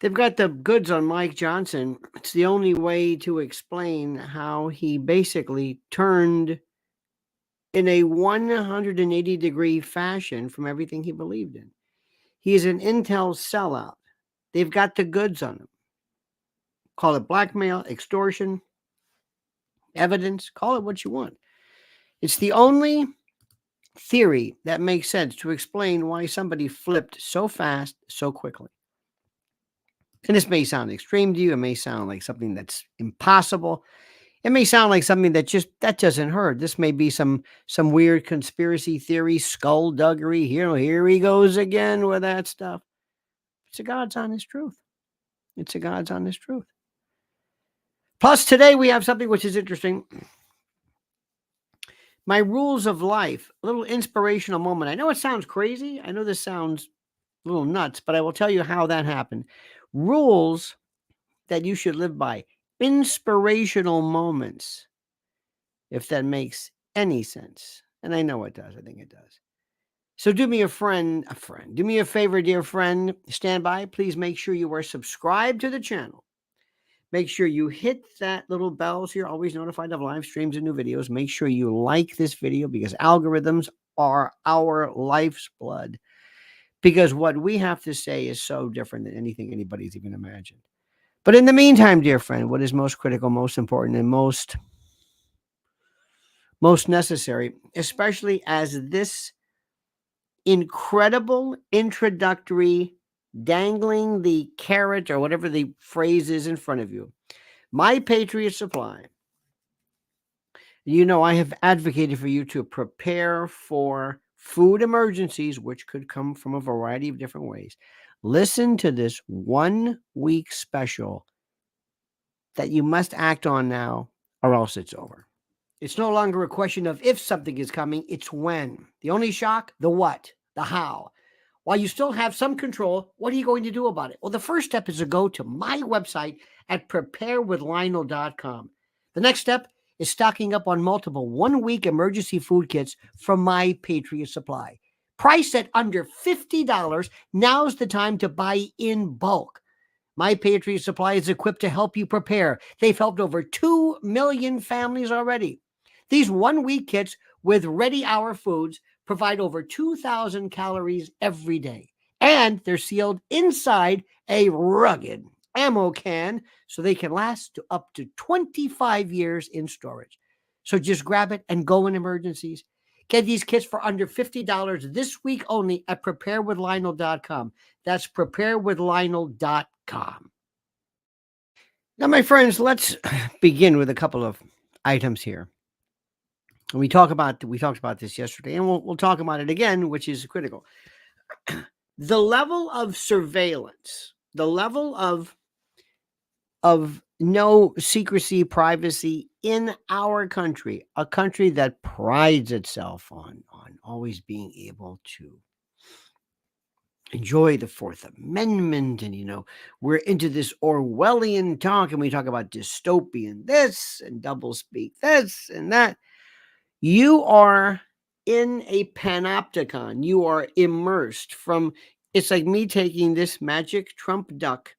They've got the goods on Mike Johnson. It's the only way to explain how he basically turned in a 180-degree fashion from everything he believed in. He is an Intel sellout. They've got the goods on him. Call it blackmail, extortion, evidence, call it what you want. It's the only theory that makes sense to explain why somebody flipped so fast, so quickly. And this may sound extreme to you. It may sound like something that's impossible. It may sound like something that doesn't hurt. This may be some weird conspiracy theory, skullduggery. Here he goes again with that stuff. It's a God's honest truth. It's a God's honest truth. Plus, today we have something which is interesting. My rules of life, a little inspirational moment. I know it sounds crazy. I know this sounds a little nuts, but I will tell you how that happened. Rules that you should live by. Inspirational moments, if that makes any sense. And I know it does. I think it does. So do me a do me a favor, dear friend. Stand by. Please make sure you are subscribed to the channel. Make sure you hit that little bell so you're always notified of live streams and new videos. Make sure you like this video because algorithms are our life's blood. Because what we have to say is so different than anything anybody's even imagined. But in the meantime, dear friend, what is most critical, most important, and most necessary, especially as this incredible introductory dangling the carrot or whatever the phrase is in front of you, My Patriot Supply. You know, I have advocated for you to prepare for food emergencies, which could come from a variety of different ways. Listen to this 1 week special that you must act on now, or else it's over. It's no longer a question of if something is coming, it's when. The only shock, the what, the how. While you still have some control, what are you going to do about it? Well, the first step is to go to my website at preparewithlionel.com. The next step is stocking up on multiple 1 week emergency food kits from My Patriot Supply. Priced at under $50, now's the time to buy in bulk. My Patriot Supply is equipped to help you prepare. They've helped over 2 million families already. These 1 week kits with ready hour foods provide over 2,000 calories every day. And they're sealed inside a rugged ammo can so they can last to up to 25 years in storage. So just grab it and go in emergencies. Get these kits for under $50 this week only at preparewithlionel.com. That's preparewithlionel.com. Now, my friends, let's begin with a couple of items here. We talked about this yesterday, and we'll talk about it again, which is critical. The level of surveillance, the level of no secrecy, privacy in our country, a country that prides itself on always being able to enjoy the Fourth Amendment. And, we're into this Orwellian talk, and we talk about dystopian this and doublespeak this and that. You are in a panopticon. You are immersed it's like me taking this magic Trump duck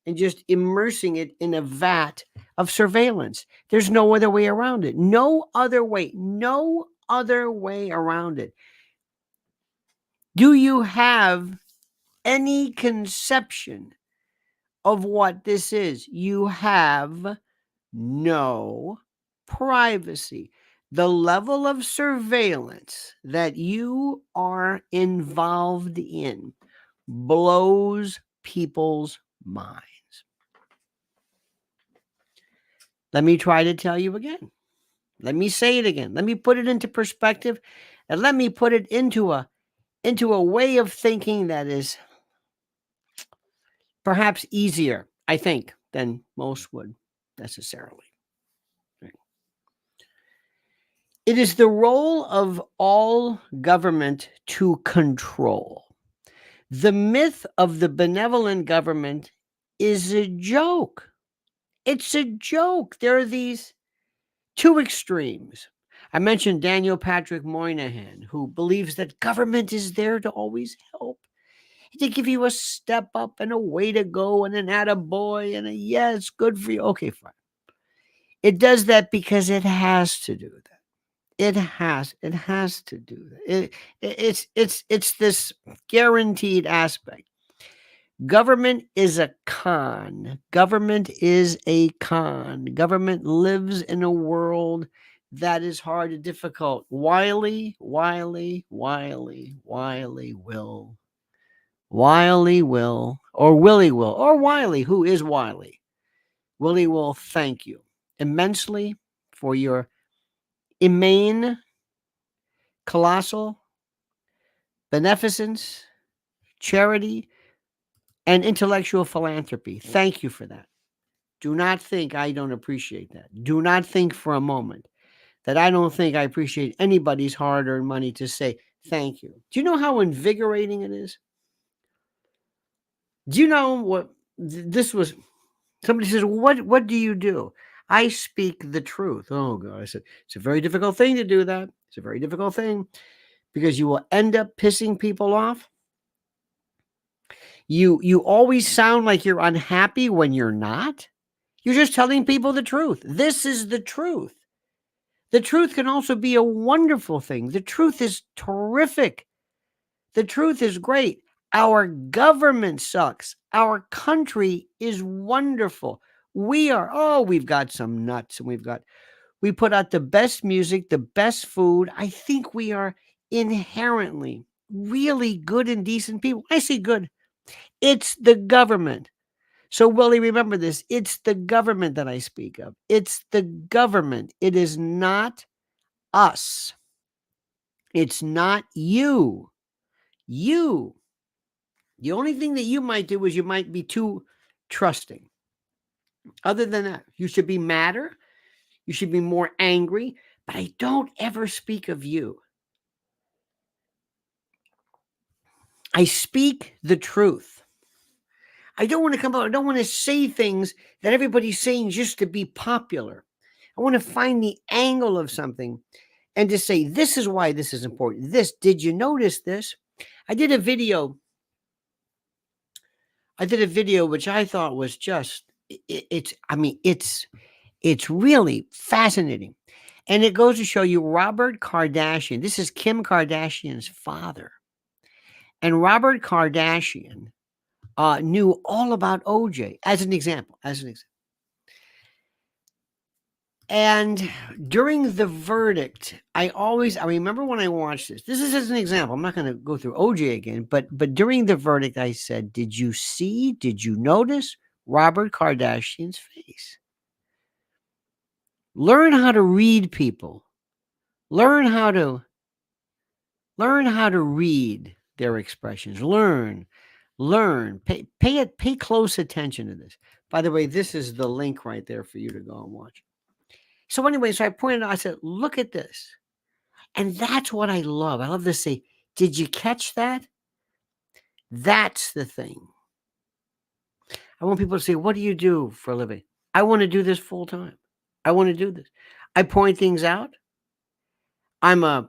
and just immersing it in a vat of surveillance. There's no other way around it. No other way around it. Do you have any conception of what this is? You have no privacy. The level of surveillance that you are involved in blows people's minds. Let me try to tell you again. Let me say it again. Let me put it into perspective, and let me put it into a way of thinking that is perhaps easier, I think, than most would necessarily. It is the role of all government to control. The myth of the benevolent government is a joke. It's a joke. There are these two extremes. I mentioned Daniel Patrick Moynihan, who believes that government is there to always help. to give you a step up and a way to go and an attaboy and a yes, good for you. Okay, fine. It does that because it has to do that. It has to do that. It's this guaranteed aspect. Government is a con. Government is a con. Government lives in a world that is hard and difficult. Wiley will. Wiley will, or Willie will, or Wiley, who is Wiley. Willie will thank you immensely for your immane, colossal beneficence, charity, and intellectual philanthropy. Thank you for that. Do not think I don't appreciate that. Do not think for a moment that I don't think I appreciate anybody's hard earned money to say thank you. Do you know how invigorating it is? Do you know what this was? Somebody says, what do you do? I speak the truth. Oh, God. I said, it's a very difficult thing to do that. It's a very difficult thing because you will end up pissing people off. You always sound like you're unhappy when you're not. You're just telling people the truth. This is the truth. The truth can also be a wonderful thing. The truth is terrific. The truth is great. Our government sucks. Our country is wonderful. We've got some nuts and we put out the best music, the best food. I think we are inherently really good and decent people. I say good. It's the government. So, Willie, remember this. It's the government that I speak of. It's the government. It is not us. It's not you. You. The only thing that you might do is you might be too trusting. Other than that, you should be madder. You should be more angry. But I don't ever speak of you. I speak the truth. I don't want to come out. I don't want to say things that everybody's saying just to be popular. I want to find the angle of something and to say, this is why this is important. Did you notice this? I did a video which I thought was just, it's really fascinating. And it goes to show you Robert Kardashian. This is Kim Kardashian's father. And Robert Kardashian knew all about OJ as an example. And during the verdict, I remember when I watched this is as an example. I'm not going to go through OJ again, but during the verdict, I said, did you notice Robert Kardashian's face? Learn how to read people. Learn how to read their expressions. Learn. Pay close attention to this. By the way, this is the link right there for you to go and watch. So anyway, I pointed out, I said, look at this. And that's what I love. I love to say, did you catch that? That's the thing. I want people to say, what do you do for a living? I want to do this full time. I want to do this. I point things out. I'm a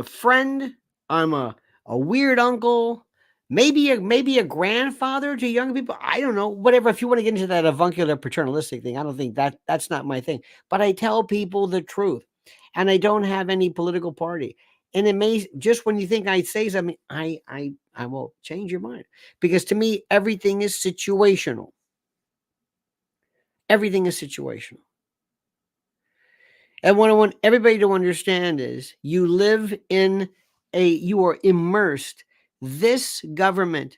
friend. I'm a weird uncle. Maybe a grandfather to young people. I don't know. Whatever. If you want to get into that avuncular paternalistic thing, I don't think that's not my thing. But I tell people the truth, and I don't have any political party. And it may just when you think I say something, I will change your mind because to me everything is situational. Everything is situational. And what I want everybody to understand is you are immersed. This government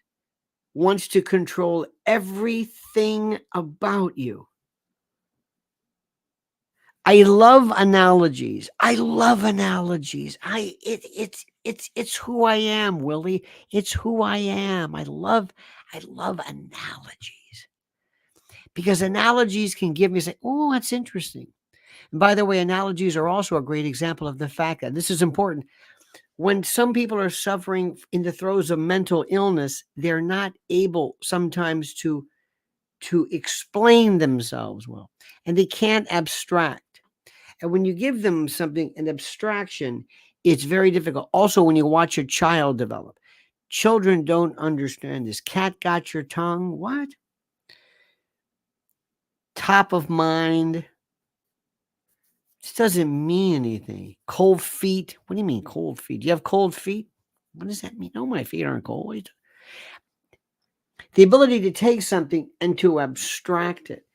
wants to control everything about you. I love analogies. It's who I am, Willie. It's who I am. I love analogies. Because analogies can give me say, oh, that's interesting. And by the way, analogies are also a great example of the fact that this is important. When some people are suffering in the throes of mental illness, they're not able sometimes to explain themselves well, and they can't abstract. And when you give them something, an abstraction, it's very difficult. Also, when you watch a child develop, Children don't understand this. Cat got your tongue? What? Top of mind. This doesn't mean anything. Cold feet. What do you mean cold feet? Do you have cold feet? What does that mean? No, my feet aren't cold. The ability to take something and to abstract it.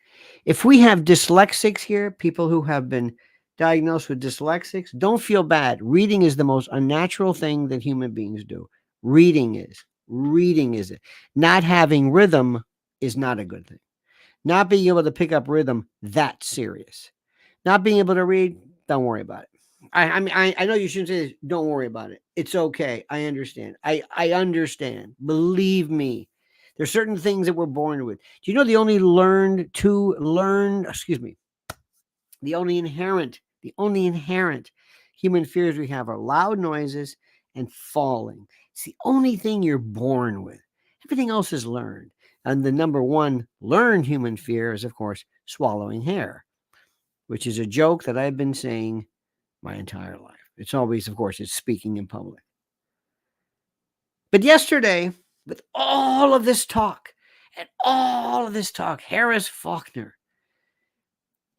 If we have dyslexics here, people who have been diagnosed with dyslexics, don't feel bad. Reading is the most unnatural thing that human beings do. Reading is. Reading is it. Not having rhythm is not a good thing. Not being able to pick up rhythm, that's serious. Not being able to read, don't worry about it. I know you shouldn't say this. Don't worry about it. It's okay. I understand. I understand. Believe me. There's certain things that we're born with. Do you know the only the only inherent human fears we have are loud noises and falling. It's the only thing you're born with. Everything else is learned. And the number one learned human fear is, of course, swallowing hair, which is a joke that I've been saying my entire life. It's always, of course, it's speaking in public. But yesterday, with all of this talk, Harris Faulkner,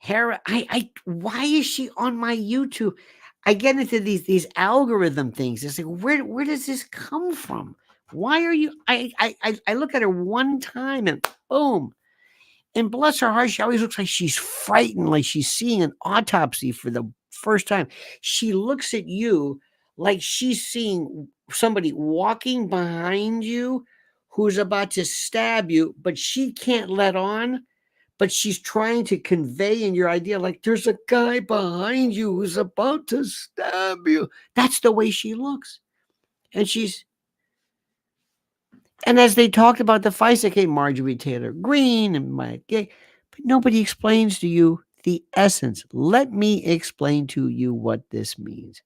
why is she on my YouTube? I get into these algorithm things. It's like, where does this come from? Why are you? I look at her one time and boom. And bless her heart, she always looks like she's frightened, like she's seeing an autopsy for the first time. She looks at you like she's seeing somebody walking behind you who's about to stab you, but she can't let on. But she's trying to convey in your idea, like there's a guy behind you who's about to stab you. That's the way she looks. And as they talked about the FISA case, Marjorie Taylor Greene and Mike Gay, but nobody explains to you the essence. Let me explain to you what this means.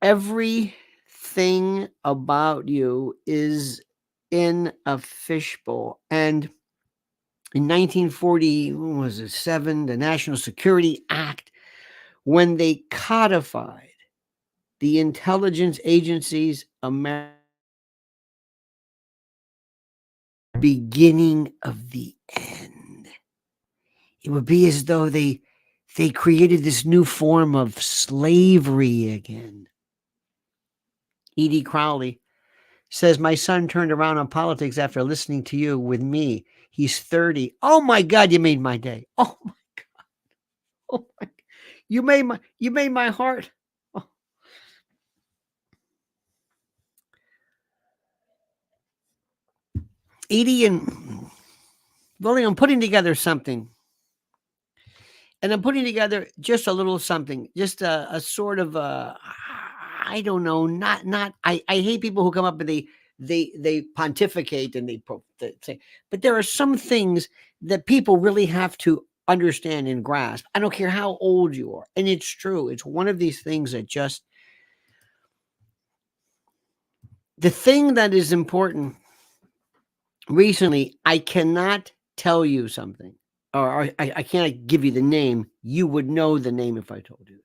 Everything about you is in a fishbowl. And in 1947, the National Security Act, when they codified the intelligence agencies, beginning of the end. It would be as though they created this new form of slavery again. E.D. Crowley says, my son turned around on politics after listening to you with me. He's 30. Oh my God, you made my day. Oh my God. Oh my God. You made my heart. Oh. Edie and Willie, I'm putting together something. And I'm putting together just a little something, just a sort of I don't know, I hate people who come up and they pontificate and they say, but there are some things that people really have to understand and grasp. I don't care how old you are. And it's true. It's one of these things that just, the thing that is important recently, I cannot tell you something, or I can't give you the name. You would know the name if I told you this.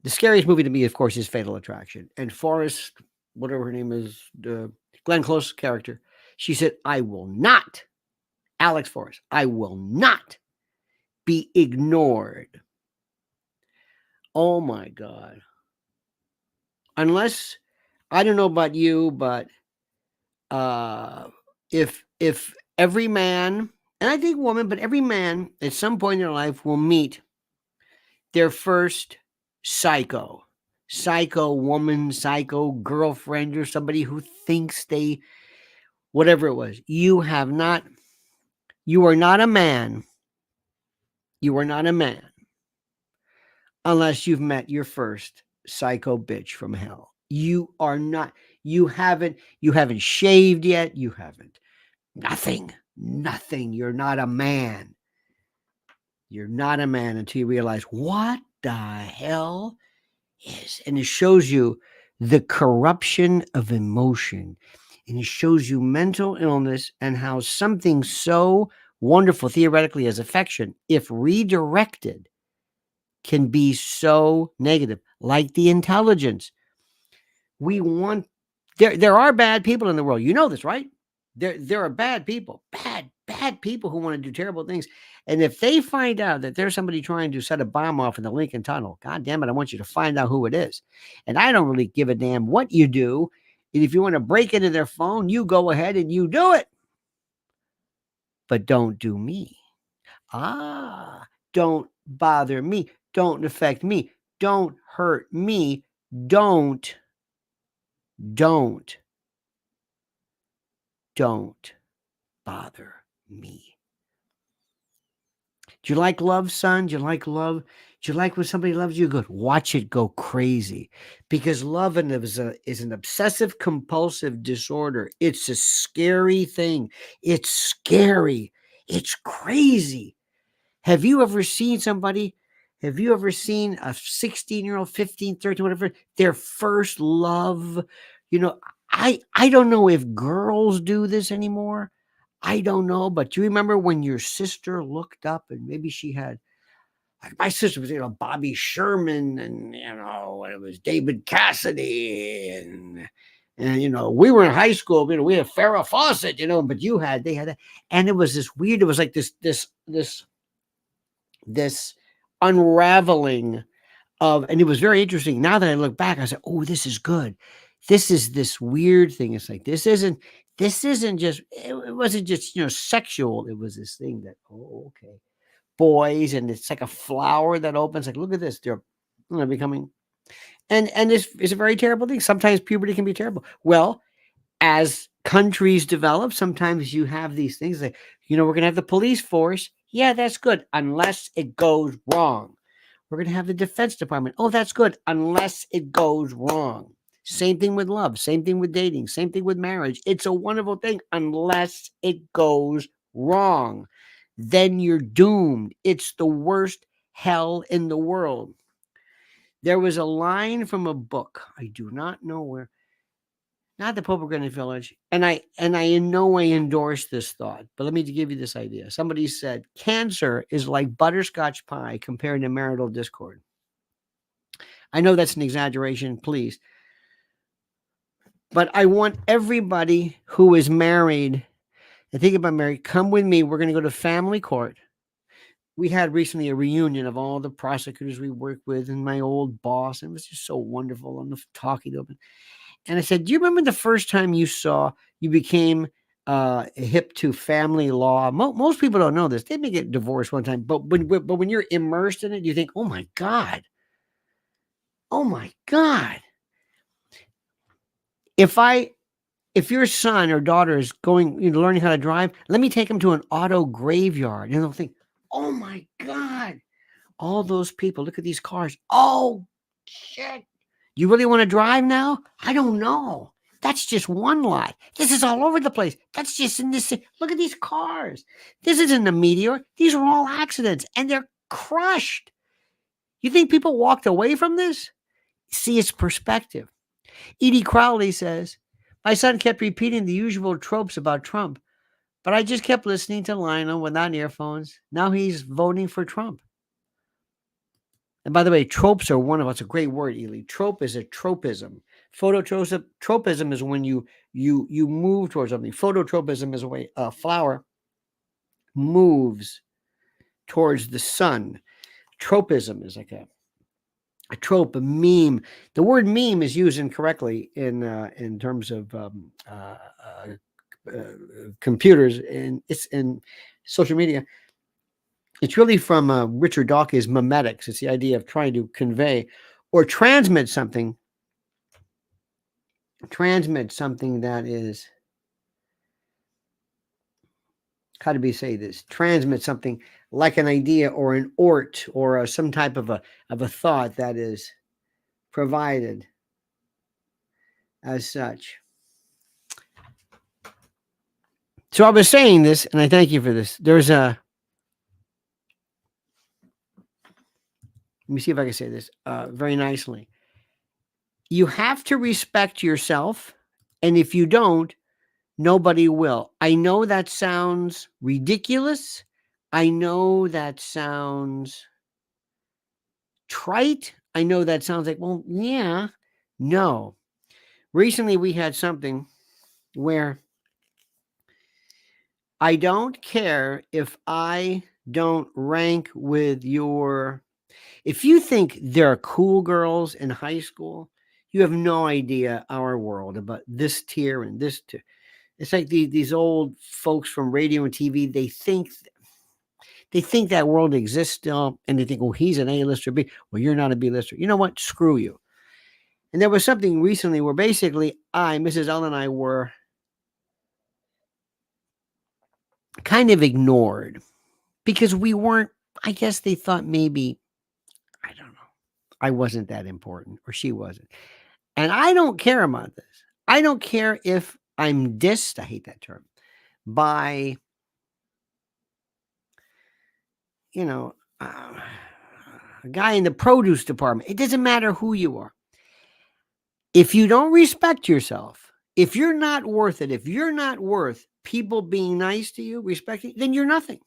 The scariest movie to me, of course, is Fatal Attraction. And Forrest, whatever her name is, the Glenn Close character, she said, I will not, Alex Forrest, I will not be ignored. Oh my God. Unless, I don't know about you, but if every man, and I think woman, but every man at some point in their life will meet their first psycho woman, psycho girlfriend, or somebody who thinks they, whatever it was. You are not a man. You are not a man unless you've met your first psycho bitch from hell. You are not, you haven't shaved yet. You haven't, nothing. You're not a man. You're not a man until you realize what the hell is. And it shows you the corruption of emotion. And it shows you mental illness and how something so wonderful theoretically as affection, if redirected, can be so negative, like the intelligence. We want there are bad people in the world. You know this, right? There are bad people, bad people who want to do terrible things. And if they find out that there's somebody trying to set a bomb off in the Lincoln Tunnel, God damn it, I want you to find out who it is. And I don't really give a damn what you do. And if you want to break into their phone, you go ahead and you do it. But don't do me. Don't bother me. Don't affect me. Don't hurt me. Don't bother me. Do you like love, son? Do you like love? Do you like when somebody loves you? Good. Watch it go crazy, because love is an obsessive compulsive disorder. It's a scary thing. It's scary. It's crazy. Have you ever seen somebody? Have you ever seen a 16-year-old, 15, 13, whatever, their first love? You know, I don't know if girls do this anymore. I don't know, but do you remember when your sister looked up and maybe she had, like my sister was, Bobby Sherman, and it was David Cassidy, and we were in high school, we had Farrah Fawcett, but they had that, and it was this weird, it was like this unraveling of, and it was very interesting. Now that I look back, I said, oh, this is good. This is this weird thing. It's like, this isn't just, it wasn't just, sexual. It was this thing that, oh, okay. Boys, and it's like a flower that opens. Like, look at this. They're becoming, and it's a very terrible thing. Sometimes puberty can be terrible. Well, as countries develop, sometimes you have these things like, we're going to have the police force. Yeah, that's good, unless it goes wrong. We're going to have the Defense Department. Oh, that's good, unless it goes wrong. Same thing with love. Same thing with dating. Same thing with marriage. It's a wonderful thing unless it goes wrong. Then you're doomed. It's the worst hell in the world. There was a line from a book. I do not know where. Not the Pope of Greenwich Village. And I in no way endorse this thought, but let me give you this idea. Somebody said, cancer is like butterscotch pie compared to marital discord. I know that's an exaggeration, please. But I want everybody who is married and think about marriage, come with me. We're going to go to family court. We had recently a reunion of all the prosecutors we worked with and my old boss. And it was just so wonderful. I'm talking to them. And I said, do you remember the first time you became hip to family law? Most people don't know this. They may get divorced one time, but when you're immersed in it, you think, oh my God. If your son or daughter is going, learning how to drive, let me take them to an auto graveyard. And they'll think, oh my God, all those people, look at these cars. Oh shit. You really want to drive now? I don't know. That's just one lot. This is all over the place. That's just in this. Look at these cars. This isn't a meteor. These are all accidents, and they're crushed. You think people walked away from this? See its perspective. Edie Crowley says, my son kept repeating the usual tropes about Trump, but I just kept listening to Lionel without earphones. Now he's voting for Trump. And by the way, tropes are one of us. A great word, Ely. Trope is a tropism. Phototropism is when you move towards something. Phototropism is a way a flower moves towards the sun. Tropism is like a trope, a meme. The word meme is used incorrectly in terms of computers, and it's in social media. It's really from Richard Dawkins' memetics. It's the idea of trying to convey or transmit something that is, how do we say this? Transmit something like an idea or an ort or some type of a thought that is provided as such. So I was saying this, and I thank you for this. Let me see if I can say this very nicely. You have to respect yourself, and if you don't, nobody will. I know that sounds ridiculous. I know that sounds Trite? I know that sounds like, well, yeah. No. Recently we had something where I don't care if I don't rank with your. If you think there are cool girls in high school, you have no idea our world about this tier and this tier. It's like these old folks from radio and TV. They think that world exists still, and they think, "Oh, he's an A-lister, B. Well, you're not a B-lister. You know what? Screw you." And there was something recently where basically Mrs. L, and I were kind of ignored because we weren't. I guess they thought maybe, I don't know, I wasn't that important or she wasn't. And I don't care about this. I don't care if I'm dissed, I hate that term, by, you know, a guy in the produce department. It doesn't matter who you are. If you don't respect yourself, if you're not worth it, if you're not worth people being nice to you, respecting, then you're nothing.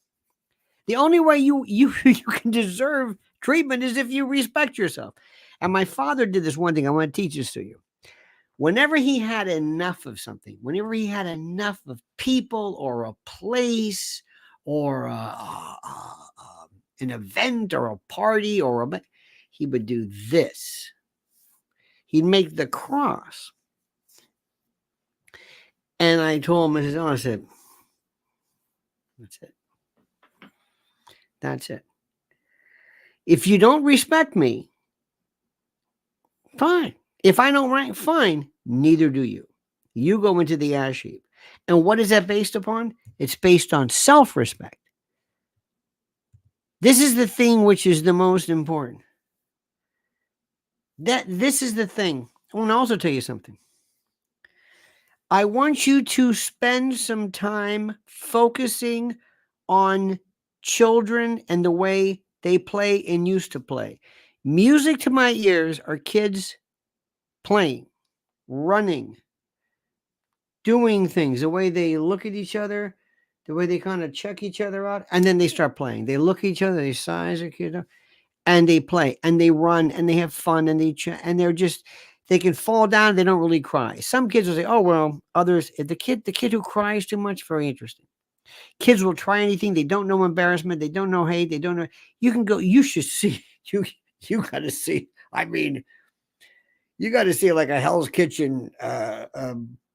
The only way you you can deserve treatment is if you respect yourself. And my father did this one thing. I want to teach this to you. Whenever he had enough of something, whenever he had enough of people or a place or an event or a party he would do this. He'd make the cross. And I told him, I said, that's it. That's it. If you don't respect me, fine. If I don't rank, fine. Neither do you. You go into the ash heap. And what is that based upon? It's based on self-respect. This is the thing which is the most important. This is the thing. I want to also tell you something. I want you to spend some time focusing on children and the way they play and used to play. Music to my ears are kids playing, running, doing things, the way they look at each other, the way they kind of check each other out, and then they start playing. They look at each other, they size their kid up, and they play, and they run, and they have fun, and they're just, they can fall down, they don't really cry. Some kids will say, "Oh well," others, the kid who cries too much, very interesting. Kids will try anything, they don't know embarrassment, they don't know hate, they don't know. You can go, you should see, you got to see. I mean, you got to see like a Hell's Kitchen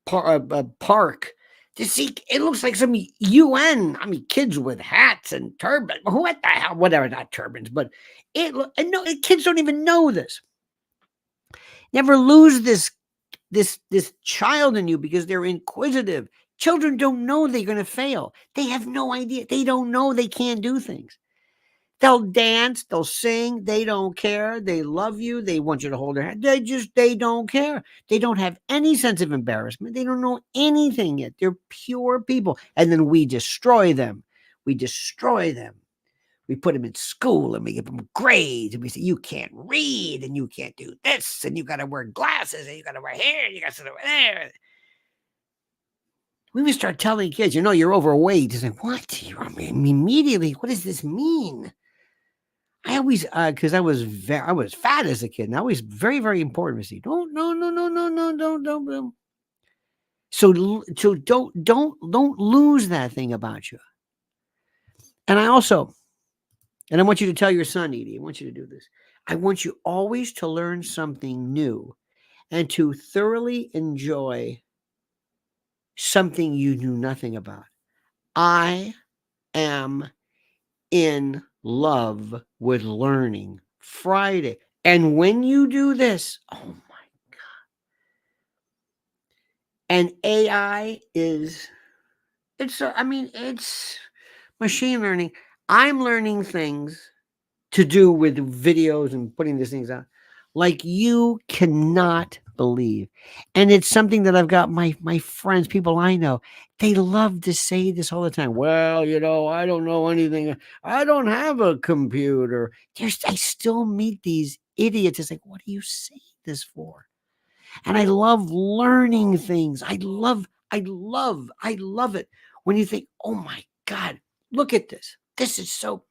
park to see. It looks like some UN. I mean, kids with hats and turbans. What the hell? Whatever, not turbans, but no, kids don't even know this. Never lose this child in you because they're inquisitive. Children don't know they're going to fail. They have no idea. They don't know they can't do things. They'll dance, they'll sing, they don't care. They love you, they want you to hold their hand. They don't care. They don't have any sense of embarrassment. They don't know anything yet. They're pure people. And then we destroy them. We destroy them. We put them in school and we give them grades and we say, you can't read and you can't do this and you got to wear glasses and you got to wear hair and you got to sit over there. We would start telling kids, you're overweight. It's like, what? I mean, immediately, what does this mean? I always, because I was fat as a kid, and that was very, very important to see. Don't, no, no, no, no, no, don't. So don't lose that thing about you. And I want you to tell your son, Edie, I want you to do this. I want you always to learn something new and to thoroughly enjoy something you knew nothing about. I am in love with learning Friday. And when you do this, oh my God. And AI it's machine learning. I'm learning things to do with videos and putting these things out like you cannot believe. And it's something that I've got my friends, people I know, they love to say this all the time. Well, I don't know anything. I don't have a computer. I still meet these idiots. It's like, what are you saying this for? And I love learning things. I love it when you think, oh my God, look at this. This is so.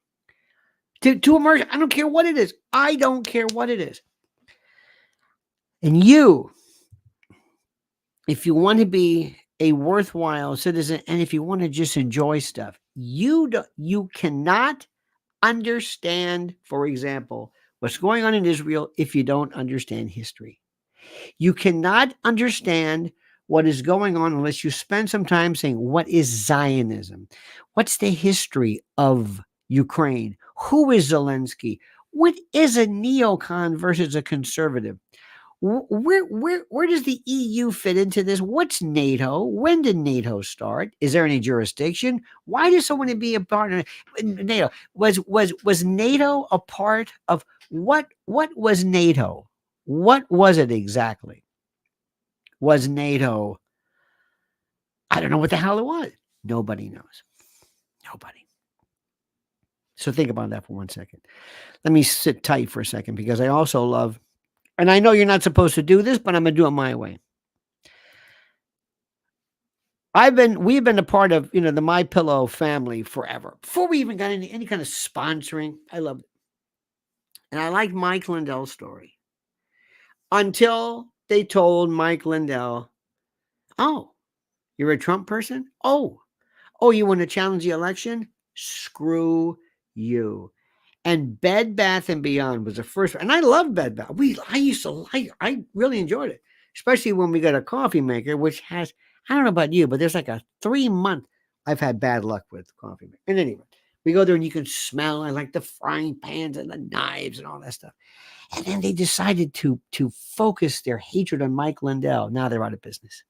to immersion. I don't care what it is. I don't care what it is. And you, if you want to be a worthwhile citizen, and if you want to just enjoy stuff, you cannot understand, for example, what's going on in Israel if you don't understand history. You cannot understand what is going on unless you spend some time saying, what is Zionism? What's the history of Ukraine? Who is Zelensky? What is a neocon versus a conservative? Where does the EU fit into this? What's NATO? When did NATO start? Is there any jurisdiction? Why does someone want to be a part of NATO? Was NATO a part of what was NATO? What was it exactly? Was NATO? I don't know what the hell it was. Nobody knows. Nobody. So think about that for 1 second. Let me sit tight for a second because I also love, and I know you're not supposed to do this, but I'm going to do it my way. We've been a part of, the My Pillow family forever. Before we even got any kind of sponsoring, I loved it. And I liked Mike Lindell's story. Until they told Mike Lindell, oh, you're a Trump person? Oh, you want to challenge the election? Screw you. And Bed Bath & Beyond was the first, and I love Bed Bath. I really enjoyed it, especially when we got a coffee maker, which has, I don't know about you, but there's like a 3-month, I've had bad luck with coffee maker. And anyway, we go there and you can smell, I like the frying pans and the knives and all that stuff. And then they decided to focus their hatred on Mike Lindell. Now they're out of business.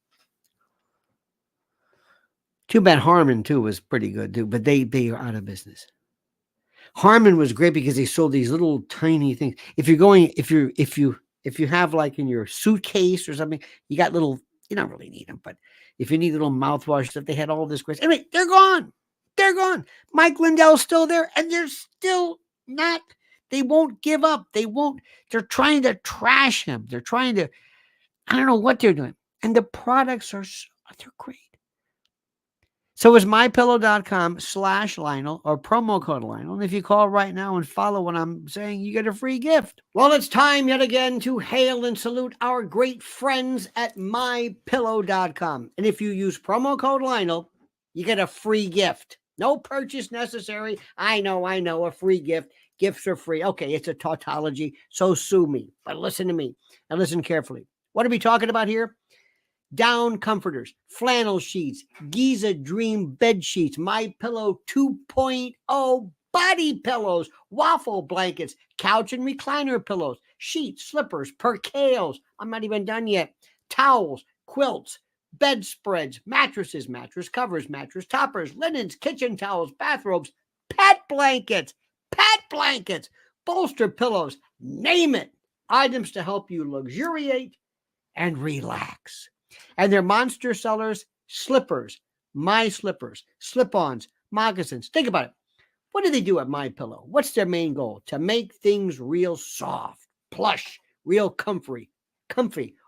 Too bad Harmon too was pretty good too, but they are out of business. Harmon was great because they sold these little tiny things. If you have like in your suitcase or something, you got little, you don't really need them, but if you need little mouthwash stuff, they had all this great. Anyway, they're gone. They're gone. Mike Lindell's still there, and they're still not. They won't give up. They're trying to trash him. They're trying to, I don't know what they're doing. And the products they're great. So it's mypillow.com/Lionel or promo code Lionel. And if you call right now and follow what I'm saying, you get a free gift. Well, it's time yet again to hail and salute our great friends at mypillow.com. And if you use promo code Lionel, you get a free gift. No purchase necessary. I know, a free gift. Gifts are free. Okay, it's a tautology, so sue me. But listen to me and listen carefully. What are we talking about here? Down comforters, flannel sheets, Giza Dream bed sheets, My Pillow 2.0 body pillows, waffle blankets, couch and recliner pillows, sheets, slippers, percales. I'm not even done yet. Towels, quilts, bedspreads, mattresses, mattress covers, mattress toppers, linens, kitchen towels, bathrobes, pet blankets, bolster pillows, name it. Items to help you luxuriate and relax. And their monster sellers, slippers, My Slippers, slip-ons, moccasins. Think about it. What do they do at My Pillow? What's their main goal? To make things real soft, plush, real comfy,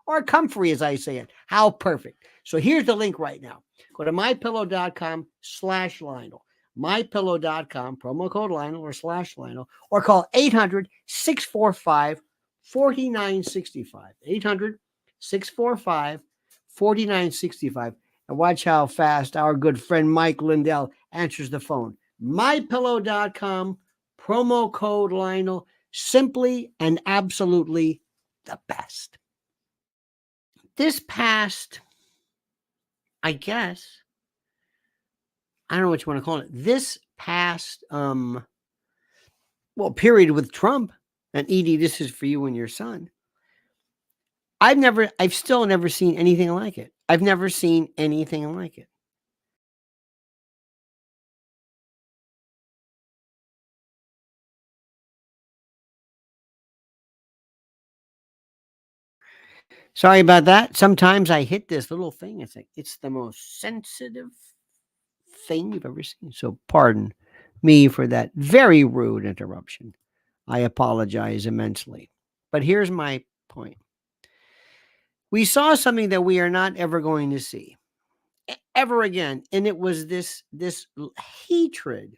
or comfy as I say it. How perfect. So here's the link right now. Go to mypillow.com/Lionel. mypillow.com, promo code Lionel or /Lionel, or call 800-645-4965. 800-645-4965. And watch how fast our good friend Mike Lindell answers the phone. mypillow.com, promo code Lionel, simply and absolutely the best. This past, I guess, I don't know what you want to call it. This past, period with Trump, and Edie, this is for you and your son. I've still never seen anything like it. I've never seen anything like it. Sorry about that. Sometimes I hit this little thing. It's the most sensitive thing you've ever seen. So pardon me for that very rude interruption. I apologize immensely. But here's my point. We saw something that we are not ever going to see ever again. And it was this hatred,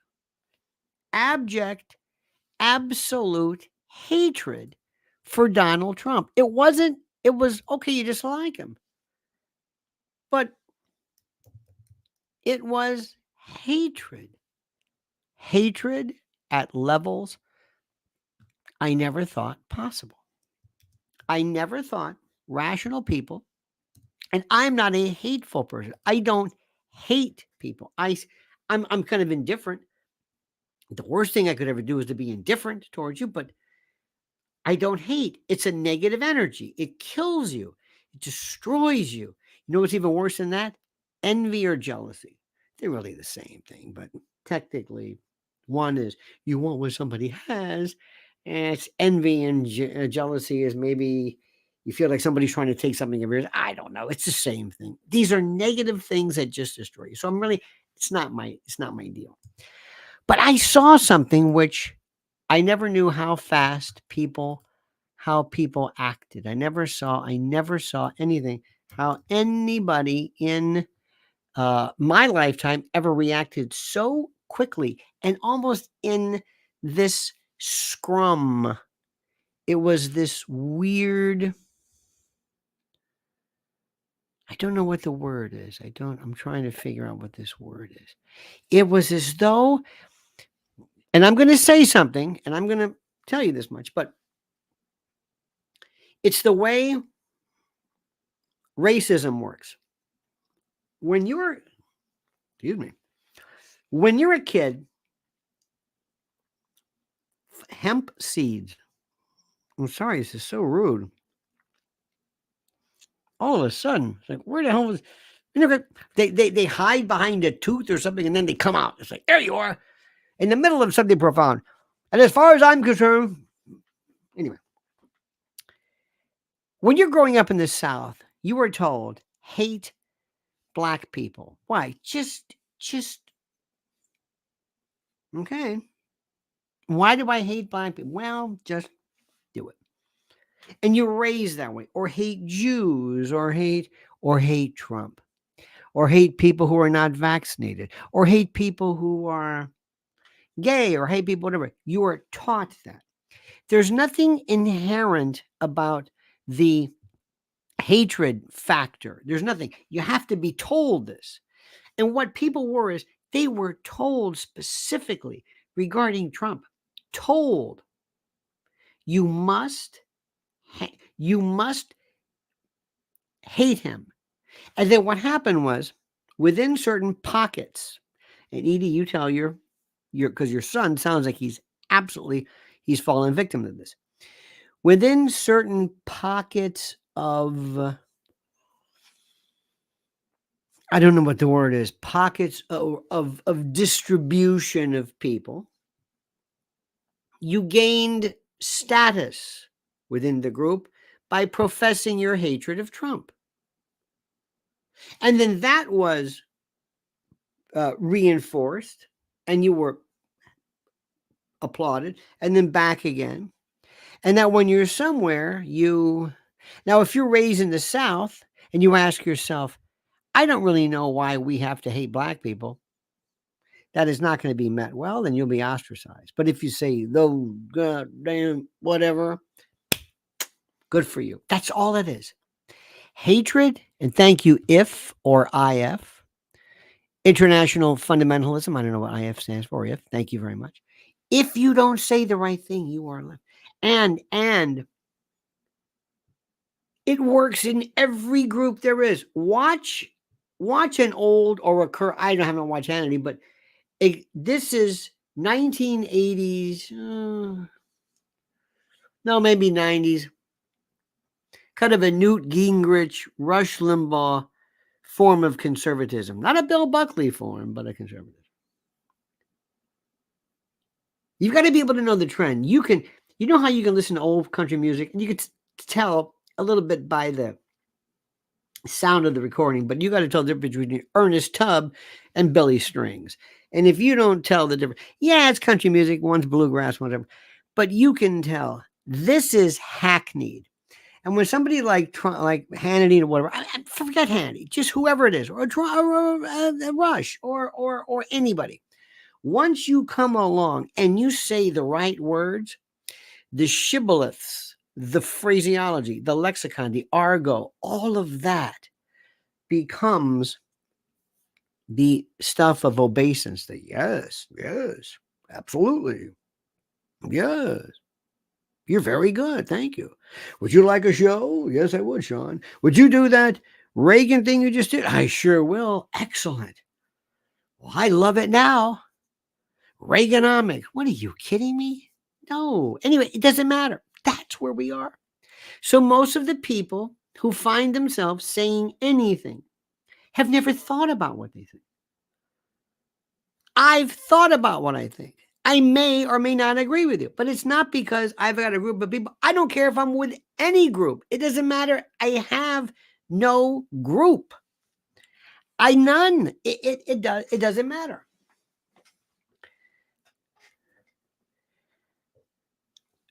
abject absolute hatred for Donald Trump. It was okay, you dislike him, but it was hatred. Hatred at levels I never thought possible. I never thought rational people, and I'm not a hateful person. I don't hate people. I'm kind of indifferent. The worst thing I could ever do is to be indifferent towards you, but I don't hate. It's a negative energy. It kills you. It destroys you. You know what's even worse than that? Envy or jealousy. They're really the same thing, but technically, one is you want what somebody has, and it's envy, and jealousy is maybe you feel like somebody's trying to take something of yours. I don't know. It's the same thing. These are negative things that just destroy you. So it's not my deal. But I saw something which I never knew how people acted. I never saw anything how anybody in my lifetime ever reacted so quickly and almost in this scrum. It was this weird, I don't know what the word is. I'm trying to figure out what this word is. It was as though, and I'm going to say something, and I'm going to tell you this much, but it's the way racism works. When you're a kid, hemp seeds. I'm sorry, this is so rude. All of a sudden, it's like, where the hell was they hide behind a tooth or something, and then they come out. It's like, there you are, in the middle of something profound. And as far as I'm concerned, anyway, when you're growing up in the South, you were told, hate black people. Why? Just okay. Why do I hate black people? Well, just do it. And you're raised that way, or hate Jews, or hate Trump, or hate people who are not vaccinated, or hate people who are gay, or hate people, whatever. You are taught that. There's nothing inherent about the hatred factor. There's nothing. You have to be told this. And what people were is they were told specifically regarding Trump, told you must hate him. And then what happened was, within certain pockets, and Edie, you tell because your son sounds like he's fallen victim to this. Within certain pockets of, I don't know what the word is, pockets of distribution of people, you gained status within the group by professing your hatred of Trump. And then that was reinforced, and you were applauded, and then back again. And now when you're somewhere, now if you're raised in the South and you ask yourself, I don't really know why we have to hate black people, that is not going to be met well, then you'll be ostracized. But if you say, those goddamn whatever, good for you. That's all it is. Hatred, and thank you, IF or IF, International Fundamentalism. I don't know what IF stands for. IF, thank you very much. If you don't say the right thing, you are left. And it works in every group there is. Watch an old or a current. I haven't watched Hannity, but this is 1980s. No, maybe 90s. Kind of a Newt Gingrich, Rush Limbaugh form of conservatism. Not a Bill Buckley form, but a conservative. You've got to be able to know the trend. You know how you can listen to old country music, and you can tell a little bit by the sound of the recording, but you got to tell the difference between Ernest Tubb and Billy Strings. And if you don't tell the difference, yeah, it's country music, one's bluegrass, whatever, but you can tell this is hackneyed. And when somebody like Hannity or whatever, I forget Hannity, just whoever it is, or Rush, or anybody, Once you come along and you say the right words, the shibboleths, the phraseology, the lexicon, the argot, all of that becomes the stuff of obeisance. That yes, yes, absolutely, yes. You're very good. Thank you. Would you like a show? Yes, I would, Sean. Would you do that Reagan thing you just did? I sure will. Excellent. Well, I love it now. Reaganomics. What are you kidding me? No. Anyway, it doesn't matter. That's where we are. So most of the people who find themselves saying anything have never thought about what they think. I've thought about what I think. I may or may not agree with you, but it's not because I've got a group of people. I don't care if I'm with any group. It doesn't matter. I have no group. I none. It doesn't matter.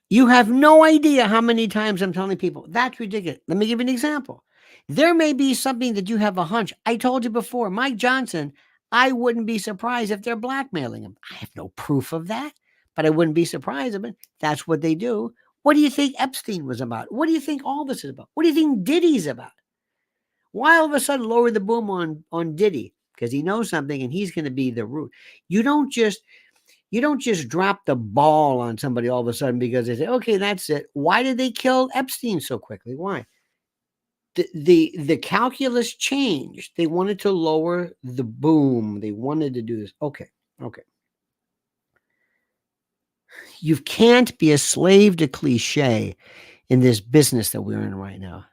You have no idea how many times I'm telling people that's ridiculous. Let me give you an example. There may be something that you have a hunch. I told you before, Mike Johnson, I wouldn't be surprised if they're blackmailing him. I have no proof of that, but I wouldn't be surprised if that's what they do. What do you think Epstein was about? What do you think all this is about? What do you think Diddy's about? Why all of a sudden lower the boom on Diddy? Because he knows something and he's going to be the root. You don't just drop the ball on somebody all of a sudden because they say, okay, that's it. Why did they kill Epstein so quickly? Why? The calculus changed. They wanted to lower the boom. They wanted to do this. Okay. You can't be a slave to cliche in this business that we're in right now.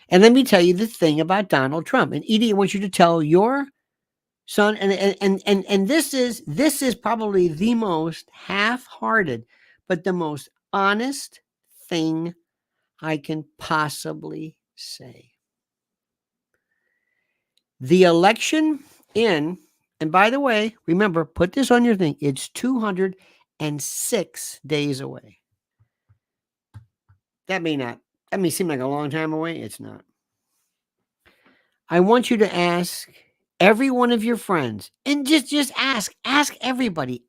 And let me tell you the thing about Donald Trump. And Edie, I want you to tell your son, and this is probably the most half-hearted, but the most honest thing I can possibly say. The election and by the way, remember, put this on your thing. It's 206 days away. That may seem like a long time away. It's not. I want you to ask every one of your friends and just ask everybody,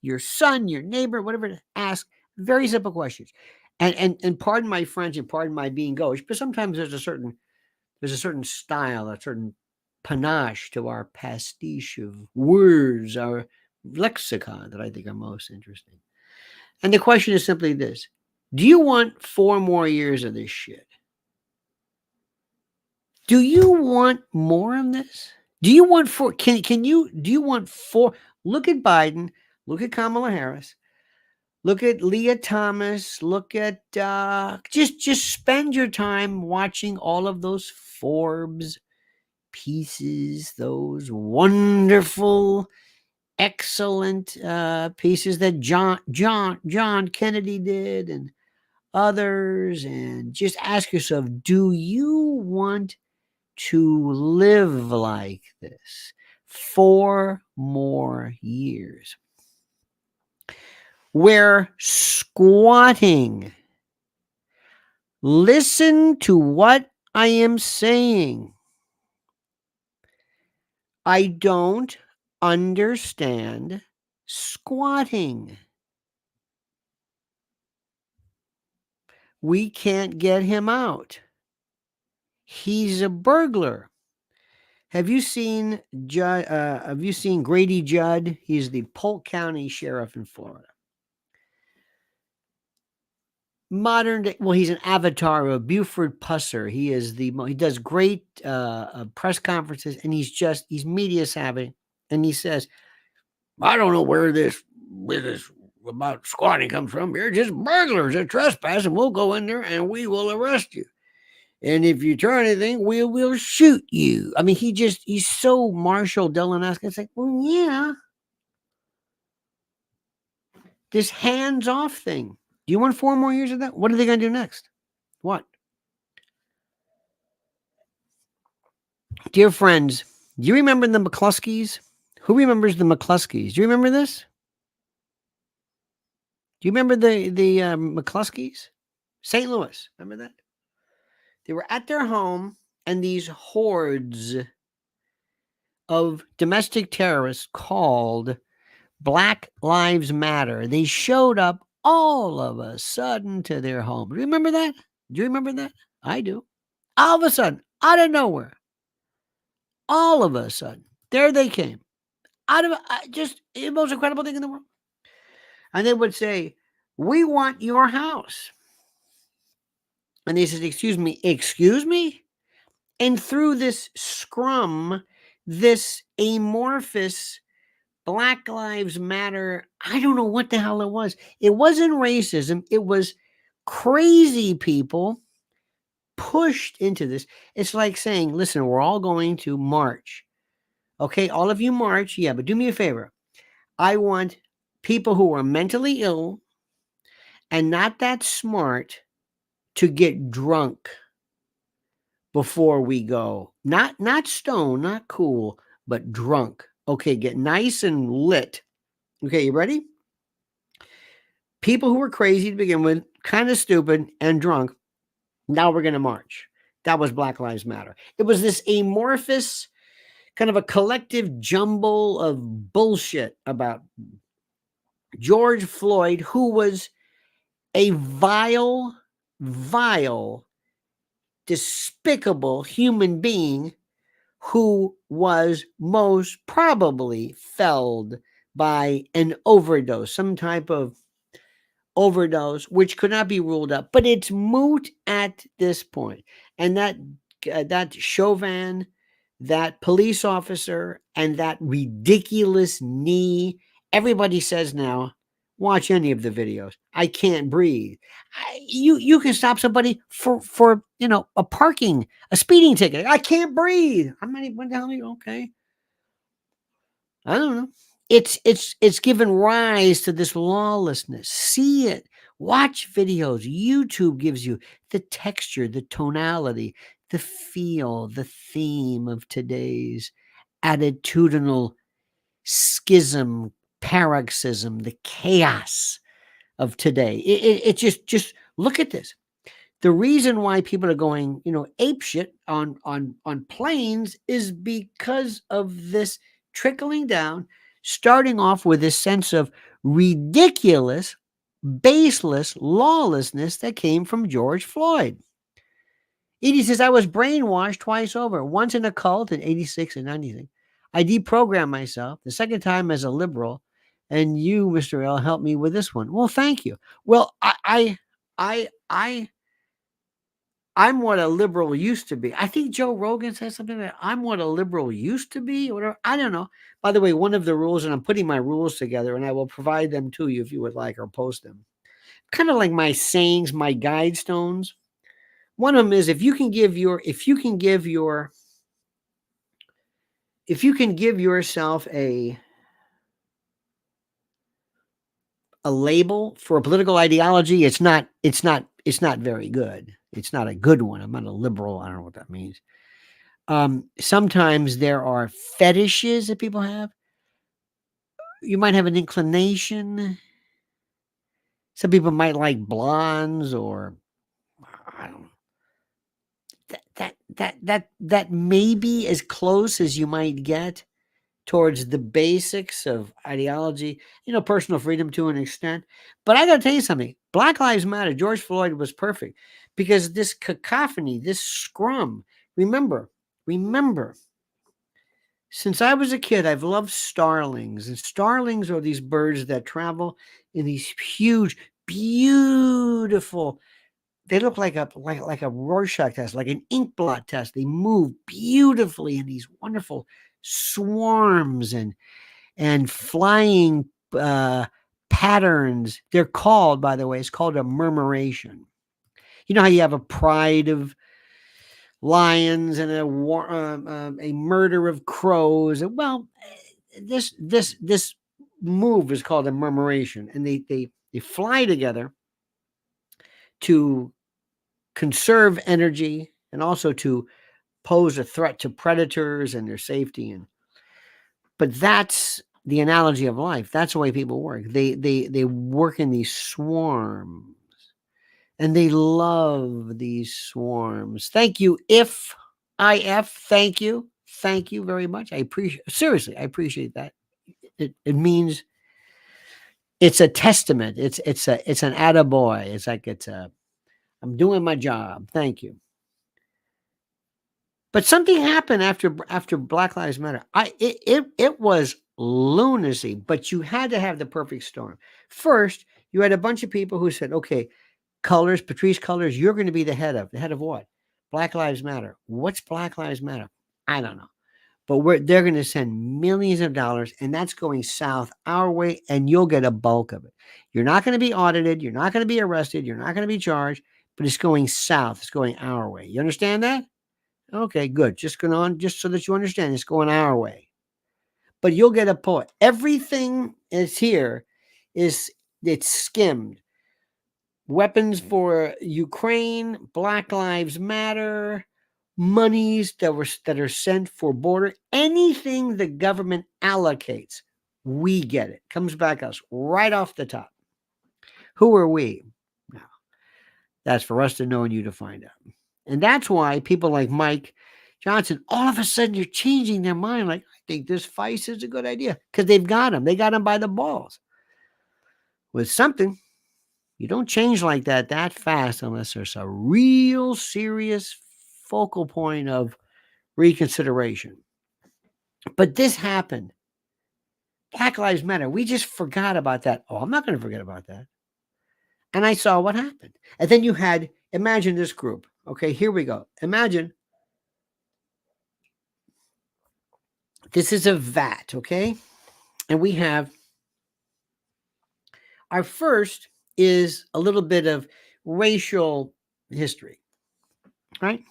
your son, your neighbor, whatever, ask very simple questions. And pardon my French and pardon my being gauche, but sometimes there's a certain style, a certain panache to our pastiche of words, our lexicon that I think are most interesting. And the question is simply this: do you want 4 more years of this shit? Do you want more of this? Do you want 4? Do you want 4? Look at Biden, look at Kamala Harris, look at Leah Thomas, look at just spend your time watching all of those Forbes pieces, those wonderful, excellent pieces that John Kennedy did and others, and just ask yourself, do you want to live like this 4 more years? We're squatting. Listen to what I am saying. I don't understand squatting. We can't get him out. He's a burglar. Have you seen Grady Judd? He's the Polk County Sheriff in Florida. Modern day, well, he's an avatar of Buford Pusser. He does great press conferences, and he's media savvy. And he says, I don't know where this business about squatting comes from. You're just burglars that trespass, and we'll go in there and we will arrest you. And if you try anything, we will shoot you. I mean, he's so Marshall Dillon-esque. It's like, well, yeah. This hands-off thing. Do you want 4 more years of that? What are they going to do next? What? Dear friends, do you remember the McCluskeys? Who remembers the McCluskeys? Do you remember this? Do you remember the McCluskeys? St. Louis. Remember that? They were at their home, and these hordes of domestic terrorists called Black Lives Matter. They showed up all of a sudden to their home. Remember that? Do you remember that? I do. All of a sudden, out of nowhere, all of a sudden, there they came. Out of just the most incredible thing in the world. And they would say, "We want your house." And they said, "Excuse me, excuse me?" And through this scrum, this amorphous Black Lives Matter, I don't know what the hell it was. It wasn't racism. It was crazy people pushed into this. It's like saying, listen, we're all going to march. Okay, all of you march. Yeah, but do me a favor. I want people who are mentally ill and not that smart to get drunk before we go. Not stoned, not cool, but drunk. Okay, get nice and lit. Okay, you ready? People who were crazy to begin with, kind of stupid and drunk. Now we're going to march. That was Black Lives Matter. It was this amorphous kind of a collective jumble of bullshit about George Floyd, who was a vile, despicable human being who was most probably felled by an overdose, some type of overdose, which could not be ruled out. But it's moot at this point. And that Chauvin, that police officer, and that ridiculous knee, everybody says now, watch any of the videos. I can't breathe. You can stop somebody for a speeding ticket. I can't breathe. I'm not even telling you. Okay, I don't know. It's given rise to this lawlessness. See it. Watch videos. YouTube gives you the texture, the tonality, the feel, the theme of today's attitudinal schism, paroxysm, the chaos of today. It just look at this. The reason why people are going, ape shit on planes is because of this trickling down, starting off with this sense of ridiculous, baseless lawlessness that came from George Floyd. Edie says, I was brainwashed twice over, once in a cult in 86 and 96. I deprogrammed myself the second time as a liberal, and you, Mr. L, helped me with this one. Well, thank you. Well, I'm what a liberal used to be. I think Joe Rogan says something like, I'm what a liberal used to be, or whatever. I don't know. By the way, one of the rules, and I'm putting my rules together, and I will provide them to you if you would like, or post them. Kind of like my sayings, my guide stones. One of them is if you can give yourself a label for a political ideology, it's not very good. It's not a good one. I'm not a liberal. I don't know what that means. Sometimes there are fetishes that people have. You might have an inclination. Some people might like blondes, or I don't know. That may be as close as you might get towards the basics of ideology, personal freedom to an extent. But I got to tell you something. Black Lives Matter. George Floyd was perfect because this cacophony, this scrum. Remember, since I was a kid, I've loved starlings, and starlings are these birds that travel in these huge, beautiful. They look like a Rorschach test, like an ink blot test. They move beautifully in these wonderful swarms and flying patterns. They're called, by the way, it's called a murmuration. You know how you have a pride of lions and a murder of crows. Well, this move is called a murmuration, and they fly together to conserve energy and also to pose a threat to predators and their safety. But that's the analogy of life. That's the way people work. They work in these swarms. And they love these swarms. Thank you, IF. Thank you. Thank you very much. I appreciate that. It means it's a testament. It's an attaboy. It's like I'm doing my job. Thank you. But something happened after Black Lives Matter. It was lunacy, but you had to have the perfect storm. First, you had a bunch of people who said, "Okay, Colors, Patrice Colors, you're going to be the head of what? Black Lives Matter. What's Black Lives Matter? I don't know." But they're going to send millions of dollars, and that's going south our way, and you'll get a bulk of it. You're not going to be audited. You're not going to be arrested. You're not going to be charged, but it's going south. It's going our way. You understand that? Okay, good. Just going on, just so that you understand, it's going our way. But you'll get a point. Everything is here, it's skimmed. Weapons for Ukraine, Black Lives Matter, monies that are sent for border, anything the government allocates, we get it. Comes back us right off the top. Who are we? Now, that's for us to know and you to find out. And that's why people like Mike Johnson, all of a sudden you're changing their mind. Like, I think this FICE is a good idea because they've got him. They got him by the balls with something. You don't change like that fast unless there's a real serious focal point of reconsideration. But this happened. Black Lives Matter. We just forgot about that. Oh, I'm not going to forget about that. And I saw what happened. And then you had, imagine this group. Okay, here we go. Imagine this is a vat, okay? And we have our first is a little bit of racial history, right?